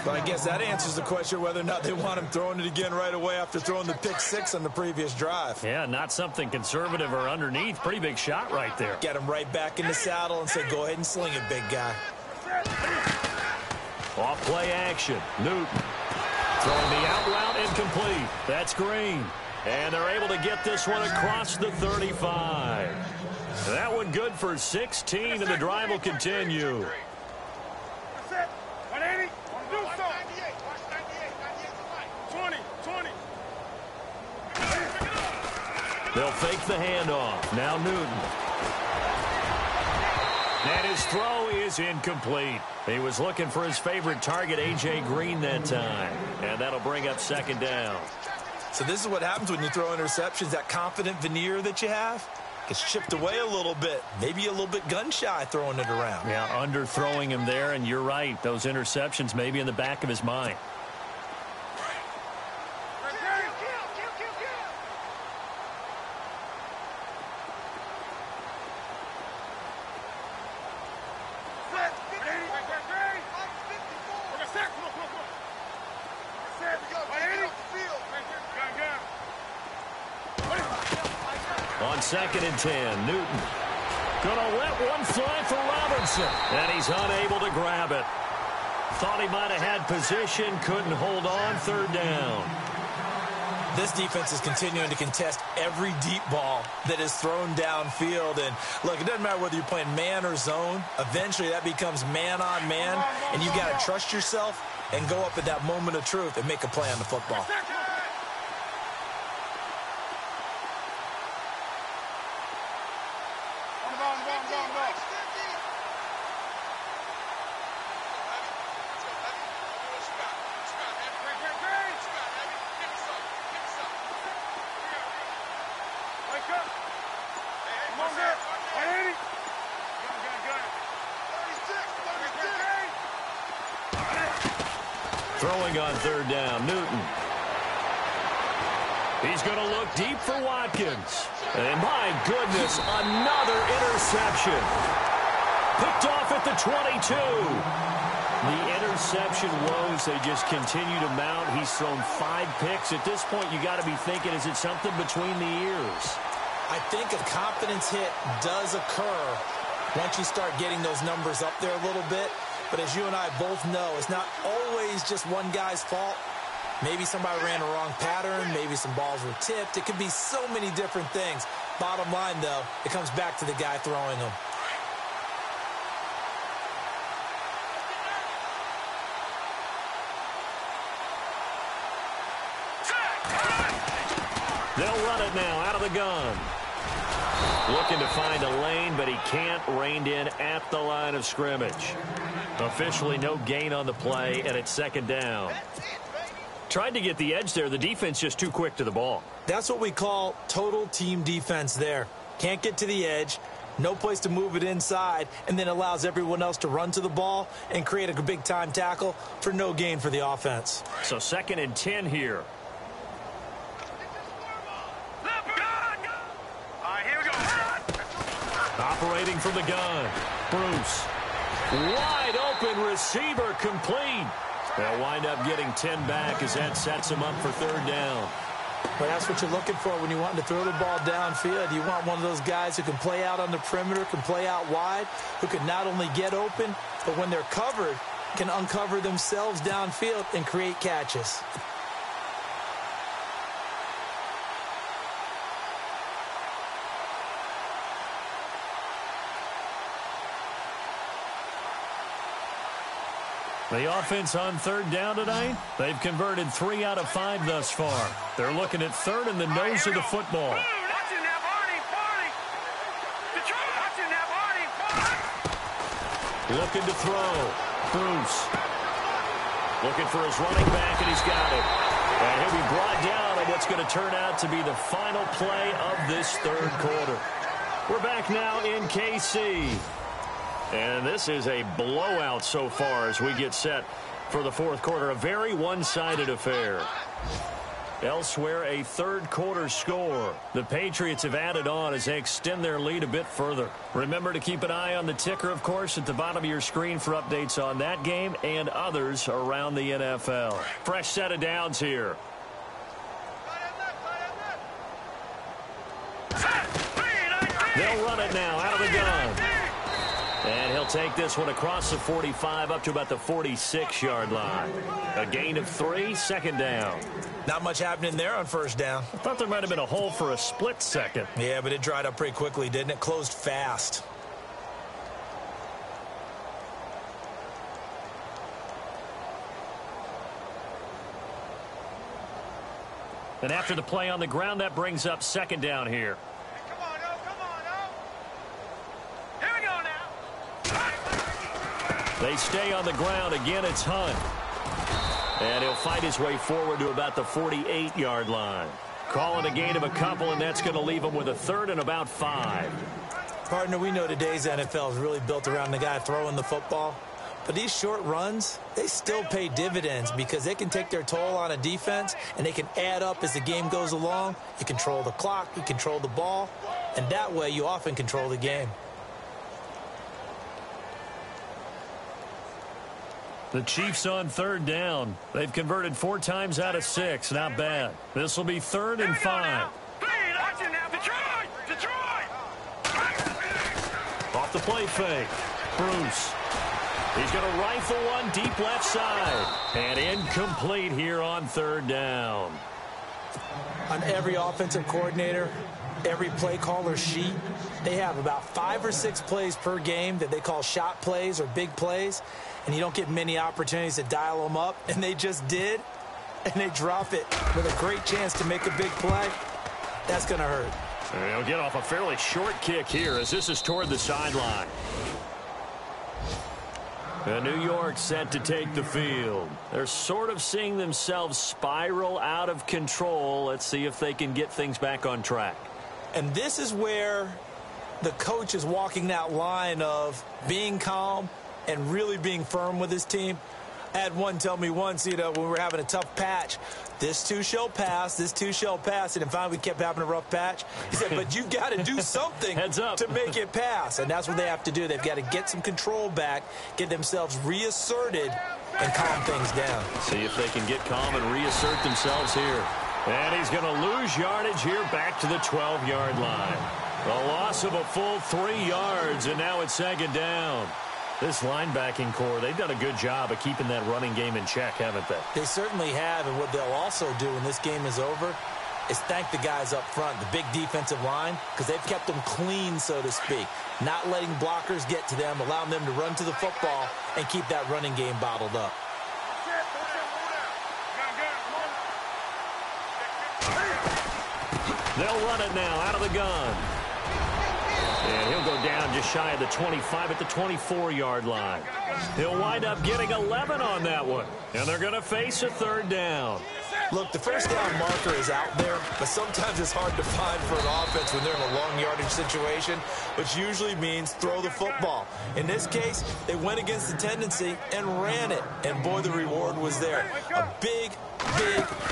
But I guess that answers the question whether or not they want him throwing it again right away after throwing the pick 6 on the previous drive. Yeah, not something conservative or underneath. Pretty big shot right there. Get him right back in the saddle and say, go ahead and sling it, big guy. Off play action. Newton throwing the out route incomplete. That's Green. And they're able to get this one across the 35. That one good for 16, and the drive will continue. 180. Do something. 20. They'll fake the handoff. Now Newton. And his throw is incomplete. He was looking for his favorite target, A.J. Green, that time. And that'll bring up 2nd down. So this is what happens when you throw interceptions. That confident veneer that you have gets chipped away a little bit. Maybe a little bit gun-shy throwing it around. Yeah, underthrowing him there, and you're right. Those interceptions may be in the back of his mind. On 2nd and 10, Newton gonna let one fly for Robinson, and he's unable to grab it. Thought he might have had position, couldn't hold on. 3rd down. This defense is continuing to contest every deep ball that is thrown downfield. And look, it doesn't matter whether you're playing man or zone. Eventually that becomes man on man, and you got to trust yourself and go up at that moment of truth and make a play on the football. Throwing on 3rd down, Newton. He's going to look deep for Watkins. And my goodness, another interception. Picked off at the 22. The interception woes, they just continue to mount. He's thrown 5 picks. At this point, you got to be thinking, is it something between the ears? I think a confidence hit does occur once you start getting those numbers up there a little bit. But as you and I both know, it's not always just one guy's fault. Maybe somebody ran a wrong pattern. Maybe some balls were tipped. It could be so many different things. Bottom line, though, it comes back to the guy throwing them. They'll run it now out of the gun. Looking to find a lane, but he can't. Reined in at the line of scrimmage. Officially no gain on the play, and it's second down. Tried to get the edge there. The defense just too quick to the ball. That's what we call total team defense there. Can't get to the edge, no place to move it inside, and then allows everyone else to run to the ball and create a big-time tackle for no gain for the offense. So 2nd and 10 here. Operating from the gun. Bruce. Wide open receiver complete. They'll wind up getting 10 back as that sets him up for 3rd down. Well, that's what you're looking for when you want to throw the ball downfield. You want one of those guys who can play out on the perimeter, can play out wide, who can not only get open, but when they're covered, can uncover themselves downfield and create catches. The offense on 3rd down tonight, they've converted 3 out of 5 thus far. They're looking at 3rd and the nose of the football. Looking to throw. Bruce. Looking for his running back, and he's got it. And he'll be brought down on what's going to turn out to be the final play of this 3rd quarter. We're back now in KC. And this is a blowout so far as we get set for the 4th quarter. A very one-sided affair. Elsewhere, a 3rd quarter score. The Patriots have added on as they extend their lead a bit further. Remember to keep an eye on the ticker, of course, at the bottom of your screen for updates on that game and others around the NFL. Fresh set of downs here. They'll run it now out of the gun. And he'll take this one across the 45 up to about the 46-yard line. A gain of 3, 2nd down. Not much happening there on 1st down. I thought there might have been a hole for a split second. Yeah, but it dried up pretty quickly, didn't it? Closed fast. And after the play on the ground, that brings up 2nd down here. They stay on the ground. Again, it's Hunt. And he'll fight his way forward to about the 48-yard line. Call it a gain of a couple, and that's going to leave him with a 3rd and about 5. Partner, we know today's NFL is really built around the guy throwing the football. But these short runs, they still pay dividends because they can take their toll on a defense, and they can add up as the game goes along. You control the clock, you control the ball, and that way you often control the game. The Chiefs on 3rd down. They've converted 4 times out of 6. Not bad. This will be 3rd and 5. Off the play fake. Bruce. He's going to rifle one deep left side. And incomplete here on 3rd down. On every offensive coordinator, every play caller sheet, they have about 5 or 6 plays per game that they call shot plays or big plays. And you don't get many opportunities to dial them up. And they just did. And they drop it with a great chance to make a big play. That's going to hurt. And he'll get off a fairly short kick here as this is toward the sideline. And New York set to take the field. They're sort of seeing themselves spiral out of control. Let's see if they can get things back on track. And this is where the coach is walking that line of being calm and really being firm with his team. I had one tell me once, when we were having a tough patch, this too shall pass, this too shall pass. And finally we kept having a rough patch. He said, but you've got to do something to make it pass. And that's what they have to do. They've got to get some control back, get themselves reasserted, and calm things down. See if they can get calm and reassert themselves here. And he's going to lose yardage here back to the 12-yard line. A loss of a full 3 yards, and now it's 2nd down. This linebacking core, they've done a good job of keeping that running game in check, haven't they? They certainly have, and what they'll also do when this game is over is thank the guys up front, the big defensive line, because they've kept them clean, so to speak, not letting blockers get to them, allowing them to run to the football and keep that running game bottled up. They'll run it now out of the gun. And he'll go down just shy of the 25 at the 24-yard line. He'll wind up getting 11 on that one. And they're going to face a third down. Look, the first down marker is out there, but sometimes it's hard to find for an offense when they're in a long yardage situation, which usually means throw the football. In this case, they went against the tendency and ran it, and boy, the reward was there. A big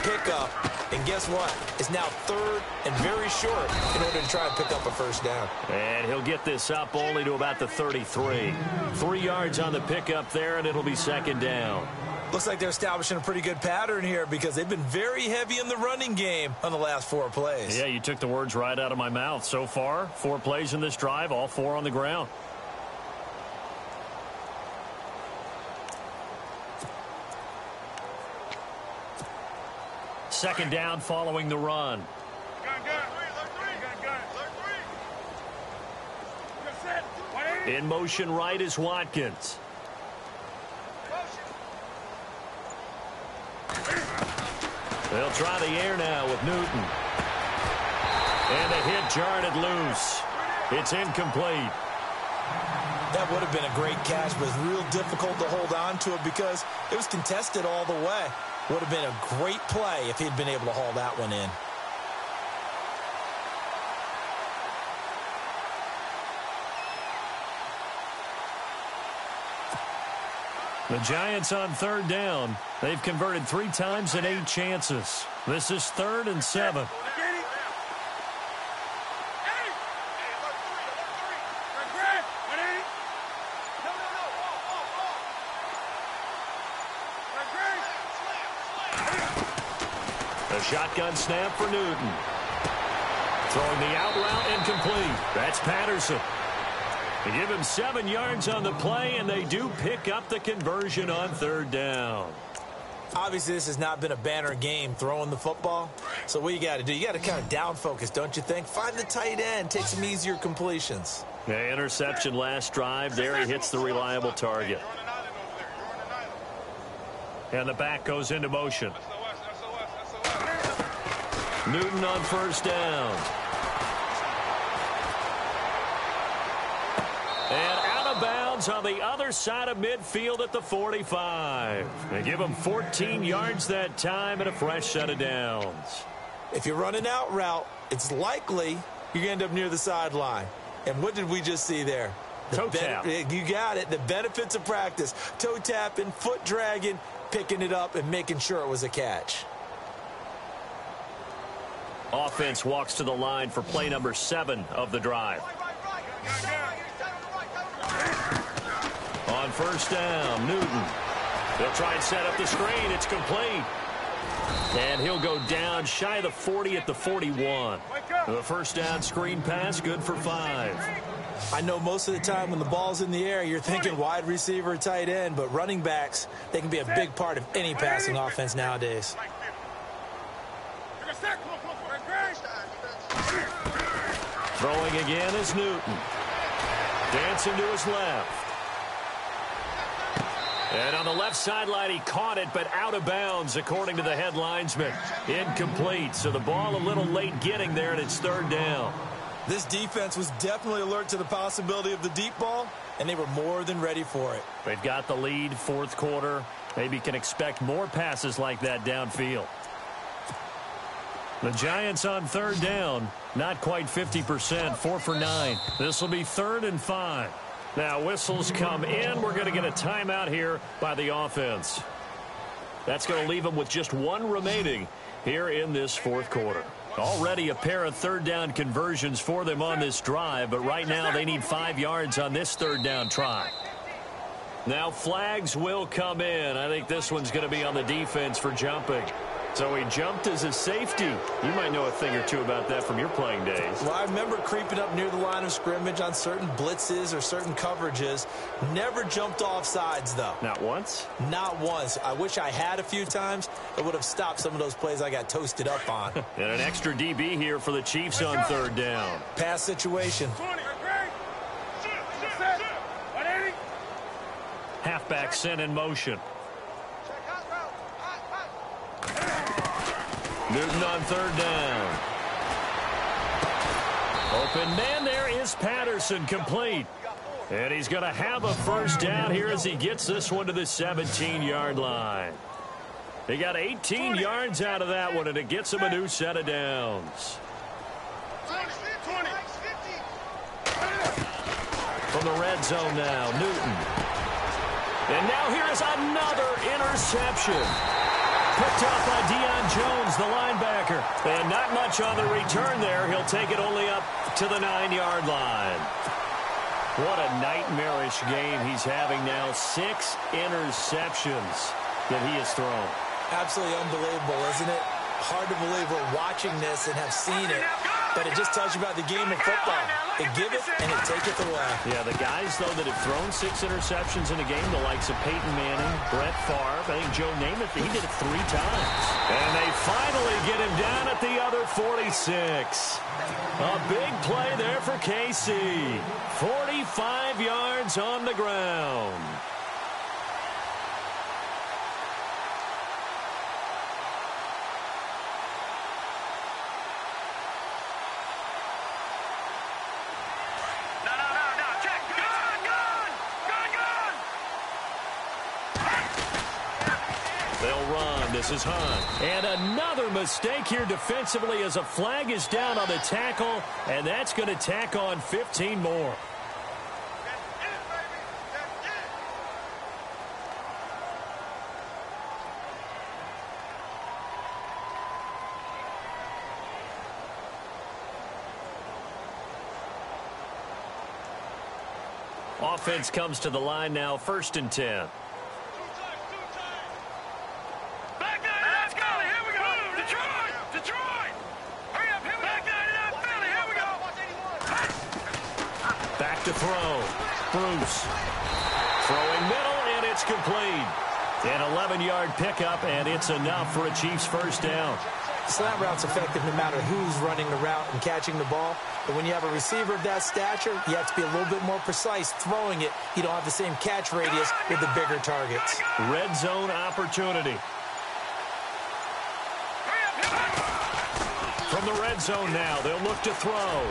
pickup, and guess what? It's now third and very short in order to try and pick up a first down. And he'll get this up only to about the 33. 3 yards on the pickup there, and it'll be second down. Looks like they're establishing a pretty good pattern here because they've been very heavy in the running game on the last 4 plays. Yeah, you took the words right out of my mouth. So far, 4 plays in this drive, all 4 on the ground. Second down following the run. In motion right is Watkins. They'll try the air now with Newton. And the hit jarred it loose. It's incomplete. That would have been a great catch, but it's real difficult to hold on to it because it was contested all the way. Would have been a great play if he'd been able to haul that one in. The Giants on third down. They've converted 3 times in 8 chances. This is 3rd and 7. A shotgun snap for Newton. Throwing the out route incomplete. That's Patterson. They give him 7 yards on the play, and they do pick up the conversion on third down. Obviously, this has not been a banner game throwing the football. So what you got to do, you got to kind of down focus, don't you think? Find the tight end, take some easier completions. Yeah, interception last drive. There he hits the reliable target. And the back goes into motion. Newton on first down. And out of bounds on the other side of midfield at the 45. They give him 14 yards that time and a fresh set of downs. If you run an out route, it's likely you're going to end up near the sideline. And what did we just see there? Toe tap. You got it. The benefits of practice. Toe tapping, foot dragging, picking it up, and making sure it was a catch. Offense walks to the line for play number 7 of the drive. On first down, Newton. They'll try and set up the screen. It's complete. And he'll go down shy of the 40 at the 41. The first down screen pass, good for 5. I know most of the time when the ball's in the air, you're thinking wide receiver, tight end, but running backs, they can be a big part of any passing offense nowadays. Throwing again is Newton. Dancing to his left. And on the left sideline, he caught it, but out of bounds, according to the head linesman. Incomplete, so the ball a little late getting there, and it's third down. This defense was definitely alert to the possibility of the deep ball, and they were more than ready for it. They've got the lead, 4th quarter. Maybe can expect more passes like that downfield. The Giants on third down, not quite 50%, 4 for 9. This will be 3rd and 5. Now whistles come in. We're going to get a timeout here by the offense. That's going to leave them with just 1 remaining here in this 4th quarter. Already a pair of third down conversions for them on this drive, but right now they need 5 yards on this third down try. Now flags will come in. I think this one's going to be on the defense for jumping. So he jumped as a safety. You might know a thing or two about that from your playing days. Well, I remember creeping up near the line of scrimmage on certain blitzes or certain coverages. Never jumped off sides, though. Not once? Not once. I wish I had a few times. It would have stopped some of those plays I got toasted up on. And an extra DB here for the Chiefs on third down. Pass situation. Halfback sent in motion. Newton on third down. Open man there is Patterson, complete. And he's going to have a first down here as he gets this one to the 17-yard line. He got 18 yards out of that one, and it gets him a new set of downs. From the red zone now, Newton. And now here is another interception. Picked up by Deion Jones, the linebacker. And not much on the return there. He'll take it only up to the 9-yard line. What a nightmarish game he's having now. 6 interceptions that he has thrown. Absolutely unbelievable, isn't it? Hard to believe we're watching this and have seen it, but it just tells you about the game of football. They give it and they take it away. Yeah, the guys, though, that have thrown 6 interceptions in a game, the likes of Peyton Manning, Brett Favre, I think Joe Namath, he did it 3 times. And they finally get him down at the other 46. A big play there for KC. 45 yards on the ground. This is Hunt. And another mistake here defensively as a flag is down on the tackle, and that's going to tack on 15 more. Offense comes to the line now, 1st and 10. To throw. Bruce. Throwing middle, and it's complete. An 11-yard pickup, and it's enough for a Chiefs first down. Slant route's effective no matter who's running the route and catching the ball. But when you have a receiver of that stature, you have to be a little bit more precise throwing it. You don't have the same catch radius with the bigger targets. Red zone opportunity. From the red zone now, they'll look to throw.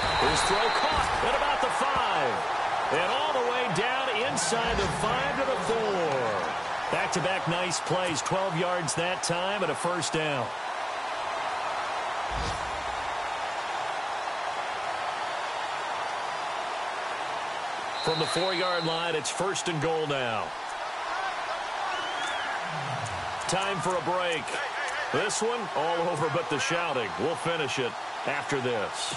His throw caught at about the 5. And all the way down inside the 5 to the 4. Back-to-back nice plays. 12 yards that time and a first down. From the 4-yard line, it's 1st and goal now. Time for a break. This one, all over but the shouting. We'll finish it after this.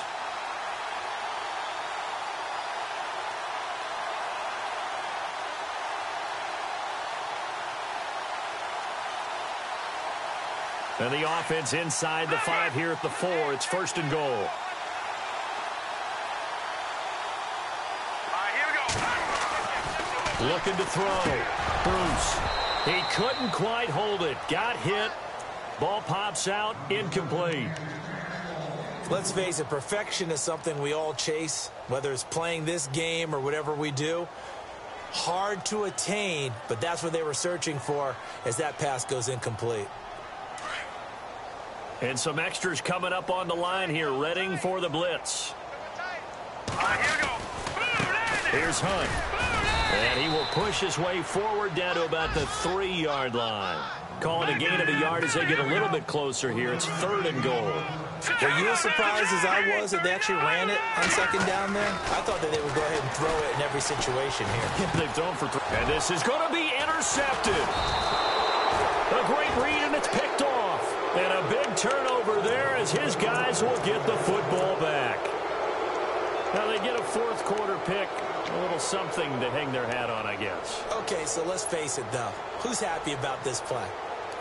And the offense inside the 5 here at the 4. It's 1st and goal. Looking to throw. Bruce. He couldn't quite hold it. Got hit. Ball pops out. Incomplete. Let's face it, perfection is something we all chase, whether it's playing this game or whatever we do. Hard to attain, but that's what they were searching for as that pass goes incomplete. And some extras coming up on the line here, readying for the blitz. Here's Hunt. And he will push his way forward down to about the 3-yard line. Calling a gain of a yard as they get a little bit closer here. It's 3rd and goal. Were you as surprised as I was that they actually ran it on 2nd down there? I thought that they would go ahead and throw it in every situation here. They've thrown for 3. And this is going to be intercepted. A great read, and it's picked off. And a big turnover there as his guys will get the football back. Now they get a 4th quarter pick. A little something to hang their hat on, I guess. Okay, so let's face it, though. Who's happy about this play?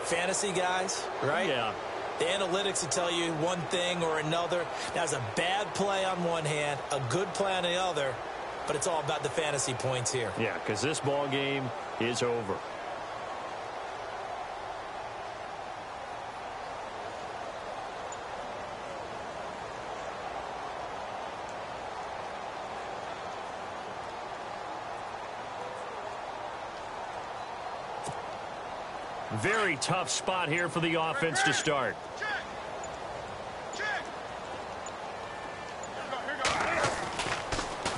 fantasy guys, right? Yeah. The analytics will tell you one thing or another. That's a bad play on one hand, a good play on the other, but it's all about the fantasy points here. Yeah, because this ball game is over. Very tough spot here for the offense to start.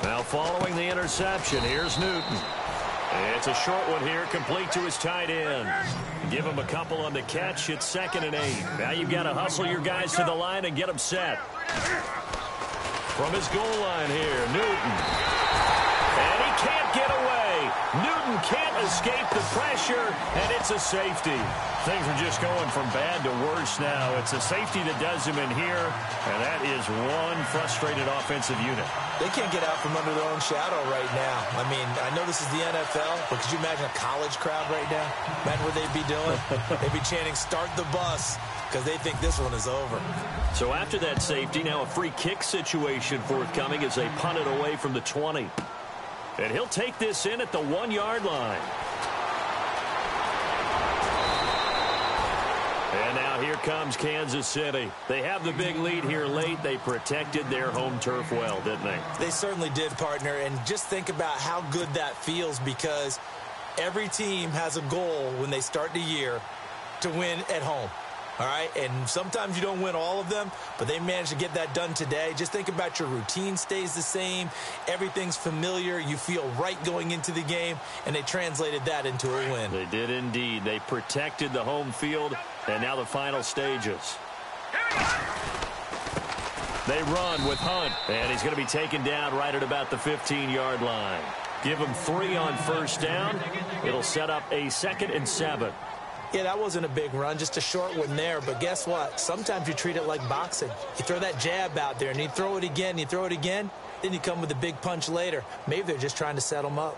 Now following the interception, here's Newton. It's a short one here, complete to his tight end. Give him a couple on the catch. It's 2nd and 8. Now you've got to hustle your guys to the line and get them set. From his goal line here, Newton. And he can't get away. Newton can't escape the pressure, and it's a safety. Things are just going from bad to worse now. It's a safety that does him in here, and that is one frustrated offensive unit. They can't get out from under their own shadow right now. I mean, I know this is the NFL, but could you imagine a college crowd right now? Imagine what they'd be doing. They'd be chanting, "Start the bus," because they think this one is over. So after that safety, now a free kick situation forthcoming as they punt it away from the 20. And he'll take this in at the 1-yard line. And now here comes Kansas City. They have the big lead here late. They protected their home turf well, didn't they? They certainly did, partner. And just think about how good that feels, because every team has a goal when they start the year to win at home. All right, and sometimes you don't win all of them, but they managed to get that done today. Just think about your routine stays the same. Everything's familiar. You feel right going into the game, and they translated that into a win. They did indeed. They protected the home field, and now the final stages. They run with Hunt, and he's going to be taken down right at about the 15-yard line. Give him 3 on first down. It'll set up a 2nd and 7. Yeah, that wasn't a big run, just a short one there. But guess what? Sometimes you treat it like boxing. You throw that jab out there, and you throw it again, you throw it again, then you come with a big punch later. Maybe they're just trying to set them up.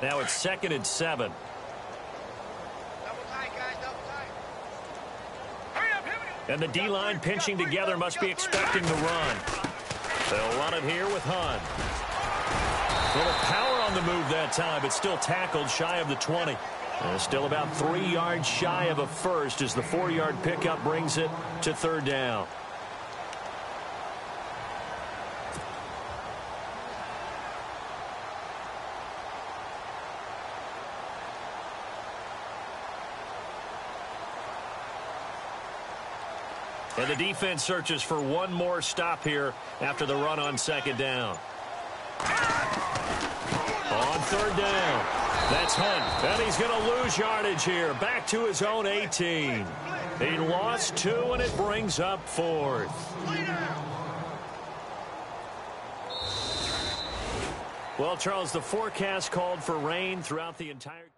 Now it's 2nd and 7. And the D-line pinching together must be expecting the run. They'll run it here with Hunt. A little power on the move that time, but still tackled shy of the 20. Still about 3 yards shy of a first as the 4-yard pickup brings it to 3rd down. And the defense searches for one more stop here after the run on 2nd down. On 3rd down, that's Hunt, and he's going to lose yardage here, back to his own 18. He lost 2, and it brings up 4th. Well, Charles, the forecast called for rain throughout the entire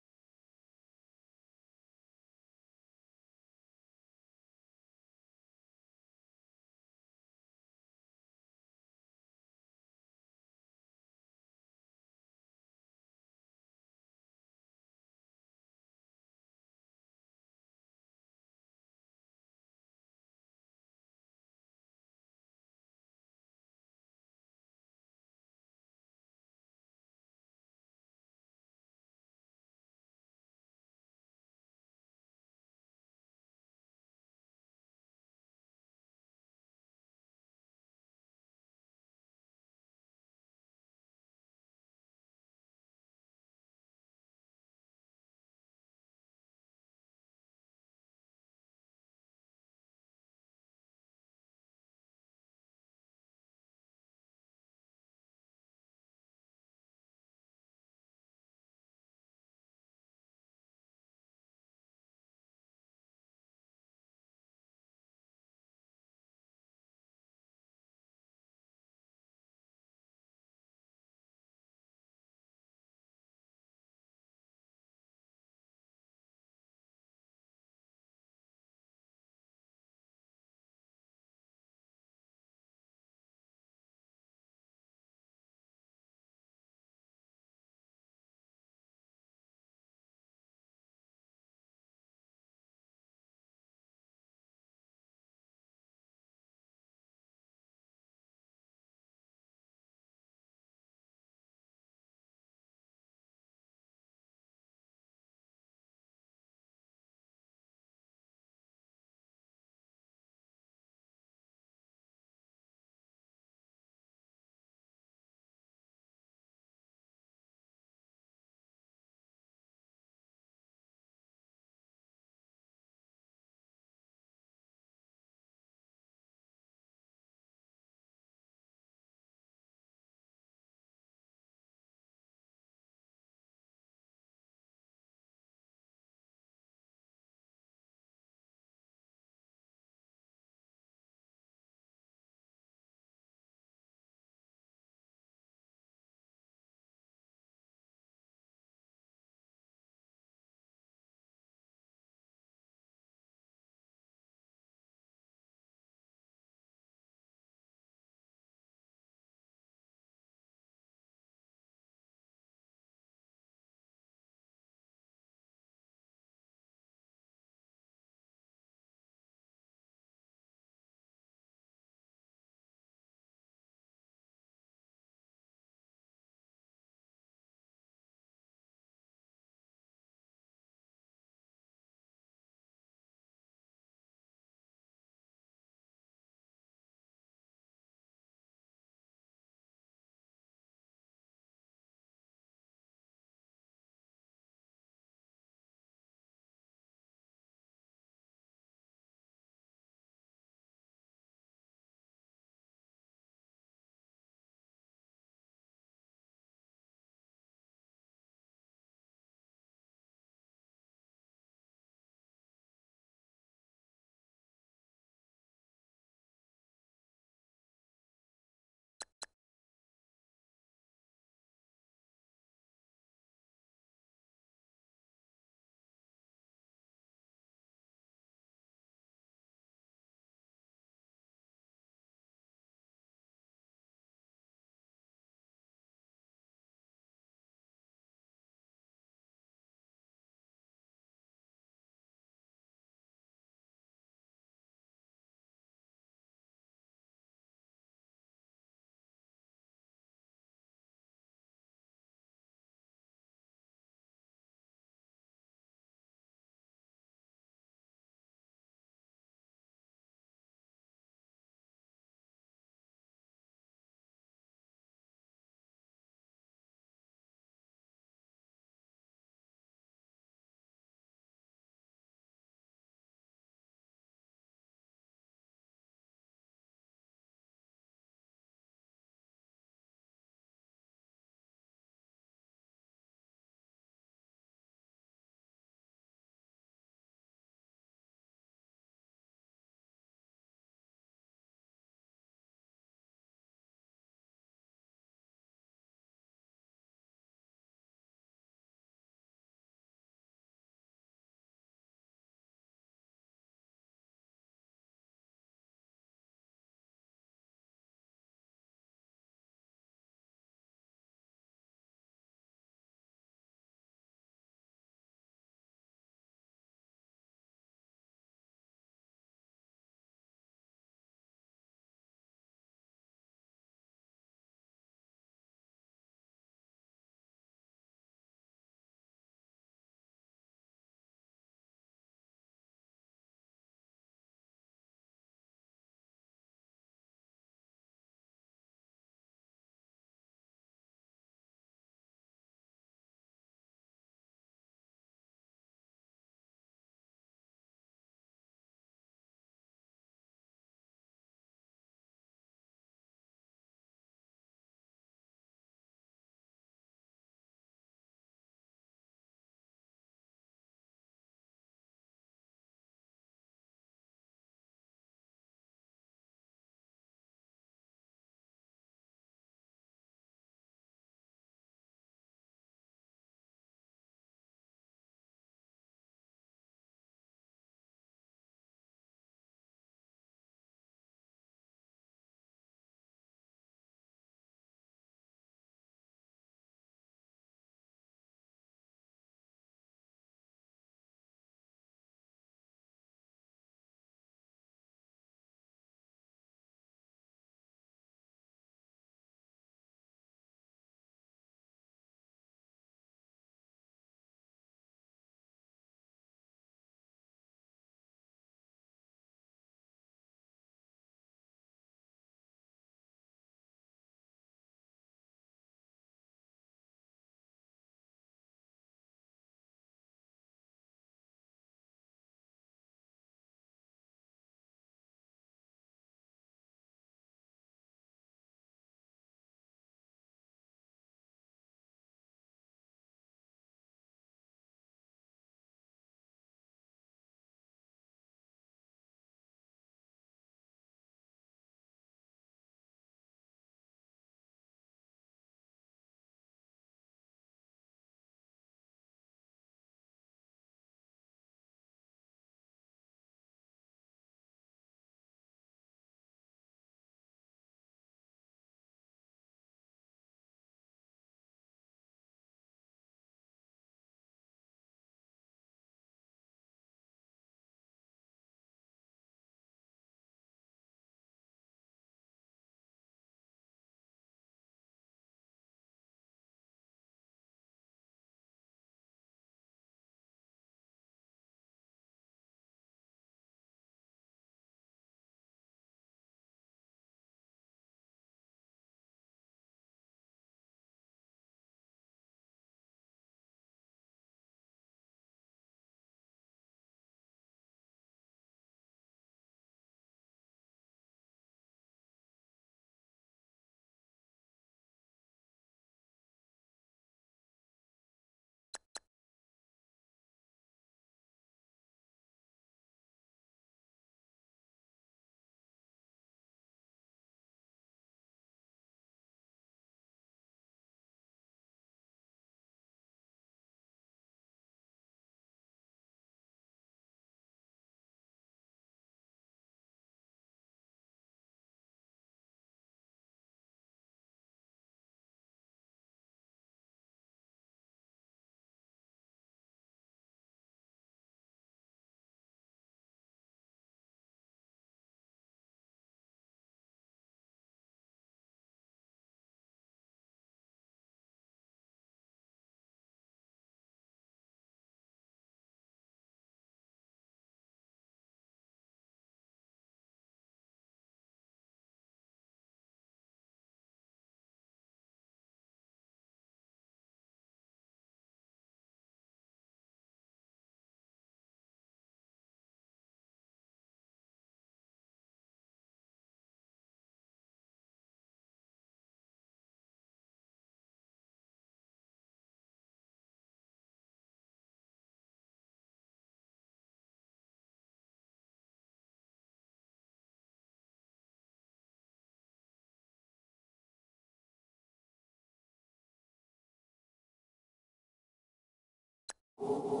you